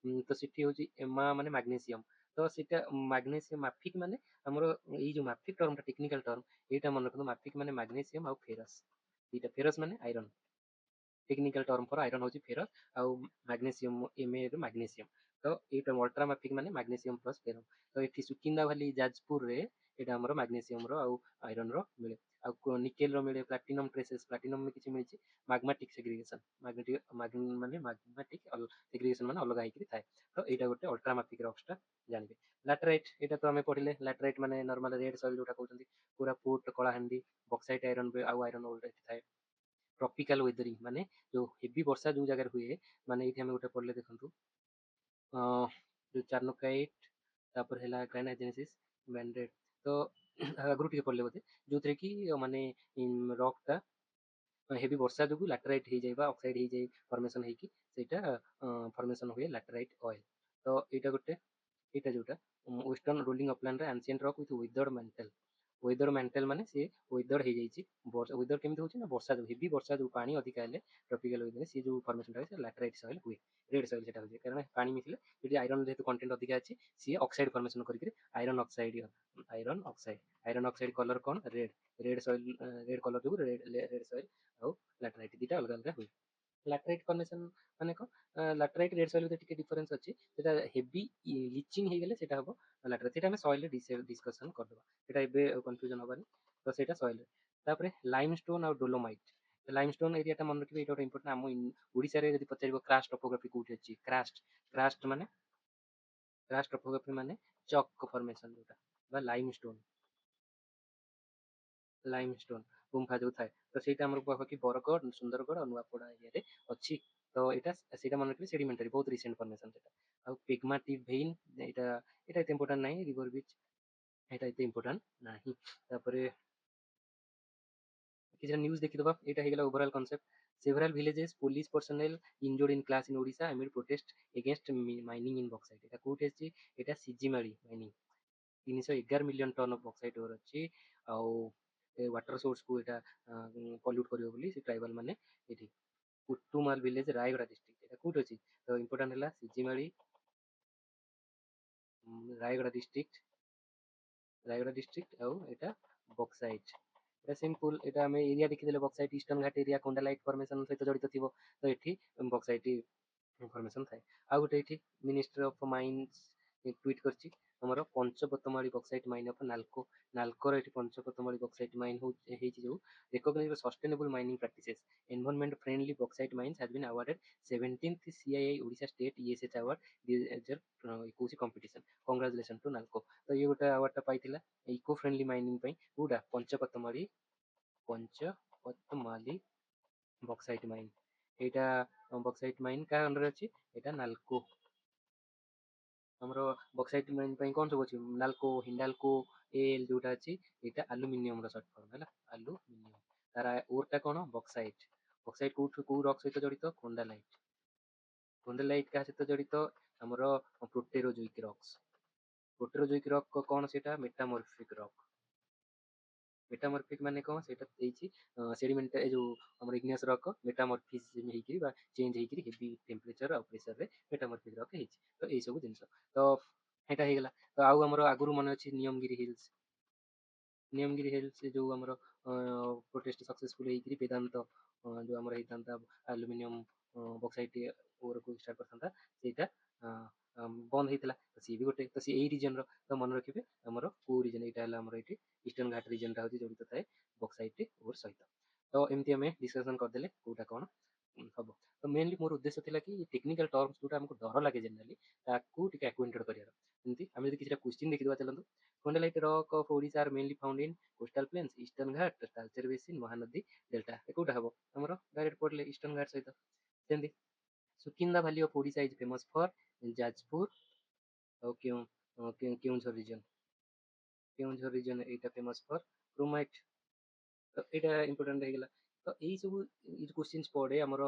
[SPEAKER 1] ତ ସେଠି ହଉଛି ମା ମାନେ ମାଗ୍ନେସିୟମ। ତ ସେଇଟା ମାଗ୍ନେସିୟମ ମାଫିକ୍ ମାନେ ଆମର ଏଇ ଯୋଉ ମାଫିକ୍ ଟର୍ମଟା ଟେକ୍ନିକାଲ ଟର୍ମ, ଏଇଟା ମନେ ରଖନ୍ତୁ। ମାଫିକ୍ ମାନେ ମାଗ୍ନେସିୟମ ଆଉ ଫେରସ୍। ଏଇଟା ଫେରସ୍ ମାନେ ଆଇରନ୍। ଟେକ୍ନିକାଲ ଟର୍ମ ଫର ଆଇରନ୍ ହଉଛି ଫେରସ୍, ଆଉ ମାଗ୍ନେସିୟମ MA ରୁ ମାଗ୍ନେସିୟମ। ତ ଏଇଟା ଅଲ୍ଟ୍ରାମାଫିକ୍ ମାନେ ମାଗ୍ନେସିୟମ ପ୍ଲସ୍ ଫେରସ୍। ତ ଏଠି ସୁକିନ୍ଦା ଭାଲି, ଯାଜପୁରରେ ଏଇଟା ଆମର ମାଗ୍ନେସିୟମର ଆଉ ଆଇରନ୍ର ମିଳେ। ଆଉ ନିକେଲର ମିଳେ, ପ୍ଲାଟିନମ୍ ଟ୍ରେସେସ୍, ପ୍ଲାଟିନମ୍ କିଛି ମିଳିଛି। ମାଗ୍ମାଟିକ୍ ସେଗ୍ରିଗେସନ୍, ମାନେ ମାଗ୍ମାଟିକ୍ ସେଗ୍ରିଗେସନ୍ ମାନେ ଅଲଗା ହେଇକି ଥାଏ। ତ ଏଇଟା ଗୋଟେ ଅଲ୍ଟ୍ରାମାଫିକ୍ ରକ୍ସଟା ଜାଣିବେ। ଲାଟରାଇଟ୍, ଏଇଟା ତ ଆମେ ପଢିଲେ। ଲାଟରାଇଟ୍ ମାନେ ନର୍ମାଲ ରେଡ୍ ସଏଲ୍ ଯୋଉଟା କହୁଛନ୍ତି, ପୁରା ପୁଟ୍, କଳାହାଣ୍ଡି, ବକ୍ସାଇଟ୍ ଆଇରନ୍ ଆଉ ଆଇରନ୍ ଓର୍ ଏଠି ଥାଏ। ଟ୍ରପିକାଲ ୱେଦରିଂ ମାନେ ଯୋଉ ହେଭି ବର୍ଷା ଯୋଉ ଜାଗାରେ ହୁଏ, ମାନେ ଏଇଠି ଆମେ ଗୋଟେ ପଢିଲେ ଦେଖନ୍ତୁ, ଯୋଉ ଚାର୍ନୋକାଇଟ୍, ତାପରେ ହେଲା ଗ୍ରାନାଇଜେନେସିସ୍, ବ୍ୟାଣ୍ଡେଡ୍। ତ ଆଗରୁ ଟିକେ ପଢିଲେ ବୋଧେ, ଯୋଉଥିରେ କି ମାନେ ରକ୍ ଟା ହେଭି ବର୍ଷା ଯୋଗୁ ଲାଟରାଇଟ୍ ହେଇଯାଏ ବା ଅକ୍ସାଇଡ୍ ହେଇଯାଏ, ଫର୍ମେସନ୍ ହେଇକି ସେଇଟା ଫର୍ମେସନ୍ ହୁଏ ଲାଟରାଇଟ୍ ଅଏଲ୍। ତ ଏଇଟା ଗୋଟେ, ଏଇଟା ଯୋଉଟା ୱେଷ୍ଟର୍ଣ୍ଣ ରୋଲିଂ ଅପଲାଣ୍ଡରେ ancient rock with weathered mantle. Weather mantle ମାନେ ସିଏ ୱେଦର ହେଇଯାଇଛି। ୱେଦର କେମିତି ହଉଛି ନା, ବର୍ଷା ଯୋଉ ହେଭି ବର୍ଷା ଯୋଉ ପାଣି ଅଧିକା ହେଲେ ଟ୍ରପିକାଲ ୱେଦରରେ ସିଏ ଯୋଉ ଫର୍ମେସନଟା ହୁଏ, ସେ ଲାଟରାଇଟ୍ ସଏଲ୍ ହୁଏ। ରେଡ୍ ସଏଲ୍ ସେଟା ହୁଏ, କାରଣ ପାଣି ମିଶିଲେ ଯଦି ଆଇରନ୍ ଯେହେତୁ କଣ୍ଟେଣ୍ଟ ଅଧିକା ଅଛି, ସିଏ ଅକ୍ସାଇଡ୍ ଫର୍ମେସନ୍ କରିକିରି ଆଇରନ୍ ଅକ୍ସାଇଡ୍ କଲର କଣ, red. Red soil, red colour ଯୋଗୁ ରେଡ୍ ସଏଲ୍ ଆଉ ଲାଟରାଇଟ୍ ଦିଟା ଅଲଗା ଅଲଗା ହୁଏ। ଲାଟରାଇଟ୍ ଫର୍ମେସନ୍ ମାନେ କ'ଣ? ଲାଟରାଇଟ୍ ରେଡ୍ ସଏଲ୍ ଭିତରେ ଟିକେ ଡିଫରେନ୍ସ ଅଛି। ସେଟା ହେଭି ଲିଚିଂ ହେଇଗଲେ ସେଟା ହବ ଲାଟରାଇଟ୍। ସେଟା ଆମେ ସଏଲ୍‌ରେ ଡିସ୍କସନ୍ କରିଦେବା। ସେଟା ଏବେ କନଫ୍ୟୁଜନ୍ ହବାନି। ତ ସେଇଟା ସଏଲ୍‌ରେ। ତାପରେ ଲାଇମଷ୍ଟୋନ୍ ଆଉ ଡୋଲୋମାଇଟ୍। ଲାଇମଷ୍ଟୋନ୍ ଏରିଆଟା ମନେ ରଖିବେ, ଏଇଟା ଗୋଟେ ଇମ୍ପୋର୍ଟାଣ୍ଟ। ଆମ ଓଡ଼ିଶାରେ ଯଦି ପଚାରିବ କ୍ରାଷ୍ଟ ଟପୋଗ୍ରାଫି କୋଉଠି ଅଛି, କ୍ରାଷ୍ଟ ମାନେ କ୍ରାଷ୍ଟ ଟପୋଗ୍ରାଫି ମାନେ ଚକ୍ ଫର୍ମେସନ୍ ଯୋଉଟା, ବା ଲାଇମଷ୍ଟୋନ୍ ଗୁମ୍ଫା ଯୋଉ ଥାଏ। ତ ସେଇଟା ଆମର ପାଖାପାଖି ବରଗଡ଼, ସୁନ୍ଦରଗଡ଼ ଆଉ ନୂଆପଡ଼ା ଏରିଆରେ ଅଛି। ତ ଏଇଟା ସେଇଟା ମନେ ରଖିବେ, ସେଡିମେଣ୍ଟାରୀ ବହୁତ ରିସେଣ୍ଟ ଫର୍ମେସନ୍ ସେଟା। ଆଉ ପିଗ୍ମାଟିଭ୍ ଭେଇନ୍, ଏଇଟା ଏଇଟା ଏତେ ଇମ୍ପୋର୍ଟାଣ୍ଟ ନାହିଁ। ରିଭର ବିଚ୍ ଏଇଟା ଏତେ ଇମ୍ପୋର୍ଟାଣ୍ଟ ନାହିଁ। ତାପରେ किसी न्यूज देखिदबा। एटा हेगला overall concept. Several villages police personnel injured in clash in Odisha amid protest against mining in bauxite. एटा कोठी अछि? एटा Sijimali mining. 311 million tonne of bauxite ore अछि। आउ वाटर सोर्स को एटा पॉल्यूट करियो बोली से ट्राइबल माने एठी कुट्टुमाल विलेज रायगड़ा डिस्ट्रिक्ट। एटा कोठी अछि? तो इंपोर्टेंट हला सिजिमाली, रायगड़ा डिस्ट्रिक्ट आउ एटा बॉक्साइट। এটা সিম্পল। এটা আমি এরিয়া দেখিদেলে বক্সাইট ইଷ୍ଟର୍ଣ୍ଣ ଘାଟ ଏରିଆ କୋଣ୍ଡାଲାଇଟ୍ ଫର୍ମେସନ୍ ସହିତ ଜଡ଼ିତ ଥିବ। ତ ଏଠି ବକ୍ସାଇଟ୍ ଇନଫର୍ମେସନ୍ ଥାଏ। ଆଉ ଗୋଟେ ଏଠି ମିନିଷ୍ଟ୍ରି ଅଫ୍ ମାଇନ୍ସ ଟ୍ୱିଟ୍ କରିଛି, ଆମର Panchpatmali bauxite mine of NALCO. ନାଲକୋର ଏଠି ପଞ୍ଚପତମାଳି ବକ୍ସାଇଟ୍ ମାଇନ୍ ହେଇଛି ଯୋଉ recognise sustainable mining practices environment friendly bauxite mines has been awarded 17th CII Odisha state ESH award 2021 competition. Congratulation to NALCO. ତ ଇଏ ଗୋଟେ ଆୱାର୍ଡଟା ପାଇଥିଲା ଇକୋ ଫ୍ରେଣ୍ଡଲି ମାଇନିଂ ପାଇଁ। କୋଉଟା? ପଞ୍ଚପତମାଳି ବକ୍ସାଇଟ୍ ମାଇନ୍। ଏଇଟା ବକ୍ସାଇଟ୍ ମାଇନ୍ କାହା ଅଣ୍ଡରରେ ଅଛି? ଏଇଟା ନାଲକୋ। ଆମର ବକ୍ସାଇଟ୍ ମାଇନ୍ ପାଇଁ କ'ଣ ସବୁ ଅଛି? ନାଲକୋ, ହିଣ୍ଡାଲକୋ, ଏଲ୍ ଯୋଉଟା ଅଛି ଏଇଟା ଆଲୁମିନିୟମର ସର୍ଟ ଫର୍ମ ହେଲା, ଆଲୁମିନିୟମ। ତାର ଓରଟା କ'ଣ? ବକ୍ସାଇଟ୍। ବକ୍ସାଇଟ୍ କୋଉ ରକ୍ ସହିତ ଜଡ଼ିତ? କୋଣ୍ଡାଲାଇଟ୍। କୋଣ୍ଡାଲାଇଟ୍ କାହା ସହିତ ଜଡ଼ିତ? ଆମର ପ୍ରୋଟେରୋଜୋଇକ୍ ରକ୍ସ। ପ୍ରୋଟେରୋଜୋଇକ୍ ରକ୍ କ'ଣ? ସେଇଟା ମେଟାମର୍ଫିକ୍ ରକ୍। मेटामॉर्फिक माने कौन सेटा देछि सेडिमेंट ए जो हमर इग्नियस रॉक मेटामॉर्फिज्म हेकि बा चेंज हेकि हेवी टेम्परेचर और प्रेशर रे मेटामॉर्फिक रॉक हेछि। तो एई सब जिंस तो हेटा हेगला। तो आउ हमर आगुरु मन अछि नियमगिरी हिल्स। नियमगिरी हिल्स जो हमर प्रोटेस्ट सक्सेसफुल हेकि वेदांत जो हमर हेतांता एल्युमिनियम बॉक्साइट ओर को स्टार्ट करथांता सेटा बंद हेतला। तो सी भी गोटे। तो सी एई रीजन रो तो मन रखिबे हमर को रीजन एटा हला हमर एठी ईस्टर्न घाट रीजन टा होची जड़ित थाए बॉक्साइट ओर सहित। तो एमती आम डिस्कसन करदेले कोटा कौन हम। तो मेनली मोर उद्देश्य थिला कि टेक्निकल टर्म्स जोटा हमको डर लगे जनरली ताकू टिके एक्वेंटेड करियार। एमती आम जदि किछटा क्वेश्चन देखिदबा चलंतु। Khondalite rock of Odisha are mainly found in coastal plains Eastern Ghat Talcher basin Mahanadi delta. ए कोटा हबो हमरो डायरेक्ट पडले ईस्टर्न घाट सहित। सेमती Sukinda valley of Odisha is famous for Jajpur और केउंझर रीजन। केउंझर रीजन एटा फेमस फॉर क्रोमाइट। तो एटा इंपोर्टेंट हेगला। तो एई सब क्वेश्चंस पड़े हमर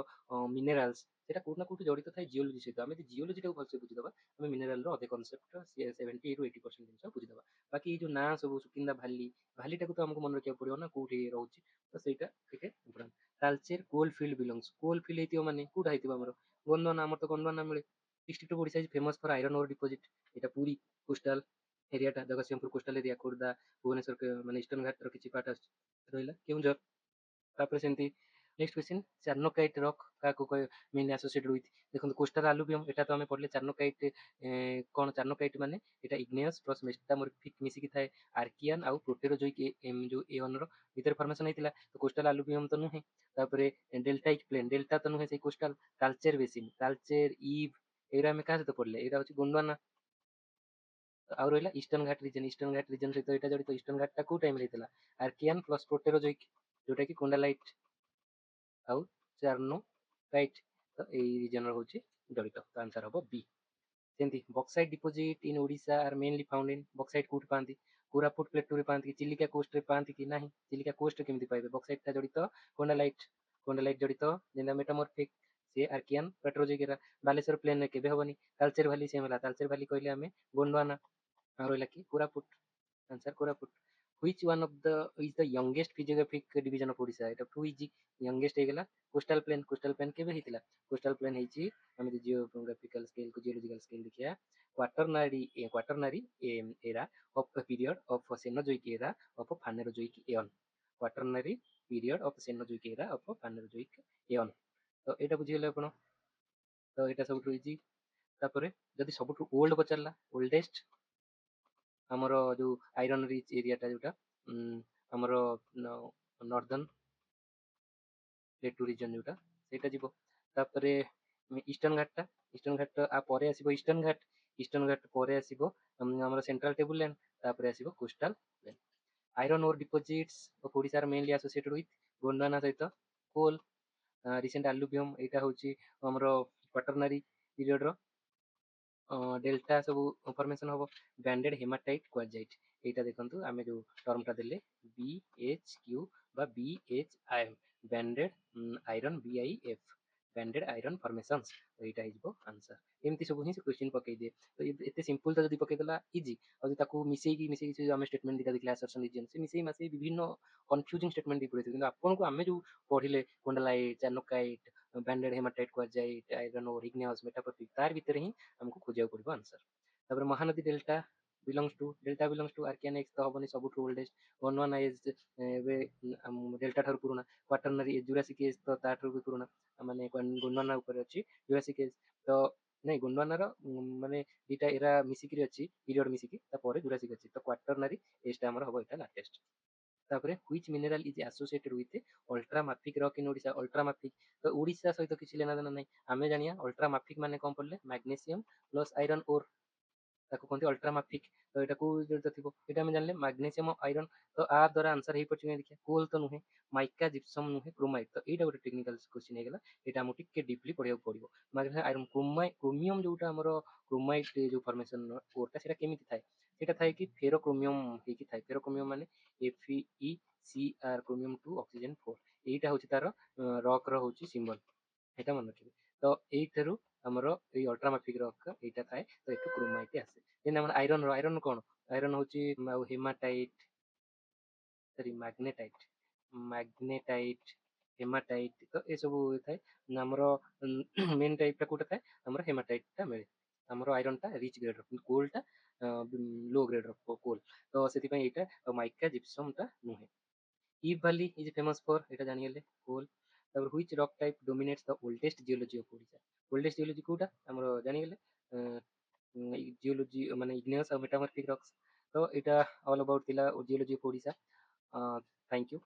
[SPEAKER 1] मिनरल्स सेटा कोठ ना कोठ जड़ित थाए जियोलॉजी सहित। आमे जियोलॉजी टाको भलसे बुझिदबा आमे मिनरल रो अधे कांसेप्ट 70 टू 80% जिंस बुझिदबा। बाकी जो ना सब सुकिंदा वैली वैली टाको तो हमको मन रखिया पड़ियो ना कोठी रहउची। तो सेटा ठीक है important. Talcher coal field belongs. Coal field हेतियो माने कोठा हेतिबो हमर गोंडवाना। हमर तो गोंडवाना मिले। District of Odisha is famous for iron ore deposit. एटा पूरी कोस्टल एरियाटा जगतसिंहपुर कोस्टल एरिया खोर्धा भुवनेश्वर के माने ईस्टर्न घाट रो किछि पार्ट रहिला केउंझर। तापर सेमती नेक्स्ट क्वेश्चन चार्नोकाइट रॉक काको मेन एसोसिएटेड विथ देखो कोस्टल अलुवियम। एटा तो हमें पढ़ले चार्नोकाइट कोन चार्नोकाइट माने एटा इग्नियस प्लस मेटामॉर्फिक मिसी कि थाए आर्कियन आउ प्रोटेरोजोइक एम जो एवन रो भीतर फॉर्मेशन हेतिला। तो कोस्टल अलुवियम तो नुहे। तापरे डेल्टाइक प्लेन डेल्टा तो नुहे से कोस्टल तालचेर बेसिन तालचेर ईव एरा में का से तो पढ़ले एरा होची गोंडवाना। आउ रहिला ईस्टर्न घाट रीजन। ईस्टर्न घाट रीजन सहित एटा जड़ित। ईस्टर्न घाट टा को टाइम रे हेतिला आर्कियन प्लस प्रोटेरोजोइक जोटा कि कोंडालाइट आउ चार्नोकाइट। तो एई रीजन रो होची जड़ित। तो आंसर हबो बी। सेमती bauxite deposit in Odisha are mainly found in bauxite कोठ पांती कोरापुट प्लेटू रे पांती चिलिका कोस्ट रे पांती कि नाही। चिलिका कोस्ट रे केमती पाइबे बॉक्साइट ता जड़ित कोंडालाइट। कोंडालाइट जड़ित जेंदा मेटामॉर्फिक से आर्कियन पेट्रोजिक एरा बालेश्वर प्लेन में केबे हबनी। तालचेर वैली सेम हला। तालचेर वैली कहले हमें गोंडवाना। आ रहिला कि Koraput. Answer Koraput. Which one of the is the youngest physiographic division of Odisha. एटा टू इजी यंगेस्ट हेगला कोस्टल प्लेन। कोस्टल प्लेन केबे हेतिला? कोस्टल प्लेन हेची हम जियोग्राफिकल स्केल को जियोलॉजिकल स्केल देखिया Quaternary era of period of Cenozoic era of Phanerozoic eon. Quaternary period of Cenozoic era of Phanerozoic eon. ତ ଏଇଟା ବୁଝିଗଲେ ଆପଣ। ତ ଏଇଟା ସବୁଠୁ ଇଜି। ତାପରେ ଯଦି ସବୁଠୁ ଓଲ୍ଡ ପଚାରିଲା, ଓଲ୍ଡେଷ୍ଟ ଆମର ଯୋଉ ଆଇରନ୍ ରିଚ୍ ଏରିଆଟା ଯୋଉଟା ଆମର ନର୍ଦର୍ନ ପ୍ଲେଟୁ ରିଜନ୍ ଯୋଉଟା ସେଇଟା ଯିବ। ତାପରେ ଇଷ୍ଟର୍ଣ୍ଣ ଘାଟଟା, ଇଷ୍ଟର୍ଣ୍ଣ ଘାଟ ପରେ ଆସିବ ଇଷ୍ଟର୍ଣ୍ଣ ଘାଟ, ଇଷ୍ଟର୍ଣ୍ଣ ଘାଟ ପରେ ଆସିବ ଆମର ସେଣ୍ଟ୍ରାଲ ଟେବୁଲ ଲ୍ୟାଣ୍ଡ, ତାପରେ ଆସିବ coastal plain. Iron ore deposits of Odisha are mainly associated with Gondwana ସହିତ କୋଲ୍। ରିସେଣ୍ଟ ଆଲୁଭିୟମ ଏଇଟା ହଉଛି ଆମର କ୍ୱାଟରନାରୀ ପିରିୟଡର ଡେଲ୍ଟା ସବୁ ଫର୍ମେସନ୍ ହବ। ବ୍ୟାଣ୍ଡେଡ୍ ହେମାଟାଇଟ୍ କ୍ୱାଜାଇଟ୍, ଏଇଟା ଦେଖନ୍ତୁ ଆମେ ଯୋଉ ଟର୍ମଟା ଦେଲେ BHQ ବା BHIM, banded iron BIF, banded iron formations, ଏଇଟା ହେଇଯିବ ଆନ୍ସର। ଏମିତି ସବୁ ହିଁ ସେ କ୍ୱେଶ୍ଚିନ୍ ପକେଇଦିଏ। ତ ଏତେ ସିମ୍ପଲ୍ ତ ଯଦି ପକେଇଦେଲା ଇଜି, ଆଉ ଯଦି ତାକୁ ମିଶେଇକି ସେ ଆମେ ଷ୍ଟେଟମେଣ୍ଟ ଦିଟା ଦେଖିଲେ ଆସର୍ସନ୍ ରିଜିଅନ୍, ସେ ମିଶେଇ ମାସେଇ ବିଭିନ୍ନ କନଫ୍ୟୁଜିଂ ଷ୍ଟେଟମେଣ୍ଟ ଦେଇ ପକେଇଥିବ। କିନ୍ତୁ ଆପଣଙ୍କୁ ଆମେ ଯୋଉ ପଢିଲେ khondalite, charnockite, banded hematite quartzite, iron ore igneous metamorphic, ତାର ଭିତରେ ହିଁ ଆମକୁ ଖୋଜିବାକୁ ପଡିବ ଆନ୍ସର। ତାପରେ Mahanadi delta belongs to Archaean ଏକ୍ସ ତ ହବନି, ସବୁଠୁ ଓଲ୍ଡେଷ୍ଟ। ଗୋଣ୍ଡୱାନା ଏଜ୍ ଏବେ ଡେଲ୍ଟା ଠାରୁ ପୁରୁଣା। କ୍ୱାଟରନାରୀ ଜୁରାସିକ୍ ଏଜ୍ ତ ତାଠାରୁ ବି ପୁରୁଣା, ମାନେ ଗୋଣ୍ଡୱାନା ଉପରେ ଅଛି ଜୁରାସିକ୍ ଏଜ୍। ତ ନାଇଁ, ଗୋଣ୍ଡୱାନାର ମାନେ ଦିଟା ଏରା ମିଶିକିରି ଅଛି, ପିରିୟଡ଼ ମିଶିକି, ତାପରେ ଜୁରାସିକ୍ ଅଛି। ତ କ୍ୱାଟରନାରୀ ଏଜଟା ଆମର ହବ ଏଇଟା ଲାଟେଷ୍ଟ। ତାପରେ which mineral is associated with ultramafic rock in Odisha. Ultramafic ତ ଓଡ଼ିଶା ସହିତ କିଛି ଲେନା ଦେନା ନାହିଁ। ଆମେ ଜାଣିବା ଅଲ୍ଟ୍ରାମାଫିକ୍ ମାନେ କଣ ପଡ଼ିଲେ, ମାଗ୍ନେସିୟମ୍ ପ୍ଲସ୍ ଆଇରନ୍ ଓର୍, ତାକୁ କୁହନ୍ତି ଅଲ୍ଟ୍ରାମାଫିକ୍। ତ ଏଇଟା କୋଉ ଜଡ଼ିତ ଥିବ, ଏଇଟା ଆମେ ଜାଣିଲେ ମାଗ୍ନେସିୟମ୍ ଆଇରନ୍। ତ ଆ ଦ୍ୱାରା ଆନ୍ସର ହେଇପାରୁଛି କାଇଁ ଦେଖିବା, କୋଲ୍ ତ ନୁହେଁ, ମାଇକା ଜିପ୍ସମ୍ ନୁହେଁ, କ୍ରୋମାଇଟ୍। ତ ଏଇଟା ଗୋଟେ ଟେକ୍ନିକାଲ କ୍ୱେଶ୍ଚିନ୍ ହେଇଗଲା, ଏଇଟା ଆମକୁ ଟିକେ ଡିପଲି ପଢ଼ିବାକୁ ପଡ଼ିବ। ମାଗ୍ନେସିୟମ୍ ଆଇରନ୍ କ୍ରୋମିୟମ୍ ଯୋଉଟା ଆମର କ୍ରୋମାଇଟ୍ ଯୋଉ ଫର୍ମେସନ୍ ଓର୍ଟା, ସେଇଟା କେମିତି ଥାଏ, ସେଇଟା ଥାଏ କି ଫେରୋକ୍ରୋମିୟମ୍ ହେଇକି ଥାଏ। ଫେରୋକ୍ରୋମିୟମ୍ ମାନେ FeCr କ୍ରୋମିୟମ୍ 2 ଅକ୍ସିଜେନ୍ 4, ଏଇଟା ହଉଛି ତାର ରକ୍ ର ହଉଛି ସିମ୍ବଲ, ଏଇଟା ମନେ ରଖିବେ। ତ ଏଇଠାରୁ ଆମର ଏଇ ଅଲ୍ଟ୍ରାମାଫିକ୍ ରକ୍ ଏଇଟା ଥାଏ, ତ ଏଠୁ କ୍ରୋମାଇଟ୍ ଆସେ। ଯେମିତି ଆମର ଆଇରନ୍ କଣ, ଆଇରନ୍ ହଉଛି ହେମାଟାଇଟ୍, ସରି ମ୍ୟାଗ୍ନେଟାଇଟ୍, ହେମାଟାଇଟ୍, ତ ଏସବୁ ଥାଏ। ଆମର ମେନ୍ ଟାଇପ୍ଟା କୋଉଟା ଥାଏ, ଆମର ହେମାଟାଇଟ୍ଟା ମିଳେ। ଆମର ଆଇରନ୍ଟା ରିଚ୍ ଗ୍ରେଡ୍ର, କିନ୍ତୁ କୋଲ୍ଟା ଲୋ ଗ୍ରେଡ୍ର କୋଲ୍। ତ ସେଥିପାଇଁ ଏଇଟା ମାଇକା ଜିପ୍ସମ୍ଟା ନୁହେଁ। Ib Valley is famous for, ଏଇଟା ଜାଣିଗଲେ କୋଲ୍। ତାପରେ which rock type dominates the oldest geology of Odisha. Oldest geology କୋଉଟା ଆମର ଜାଣିଗଲେ, ଜିଓଲୋଜି ମାନେ ଇଗ୍ନିୟସ୍ ଆଉ ମେଟାମର୍ଫିକ୍ ରକ୍ସ। ତ ଏଇଟା ଅଲ୍ ଆବାଉଟ୍ ଥିଲା geology of Odisha. Thank you.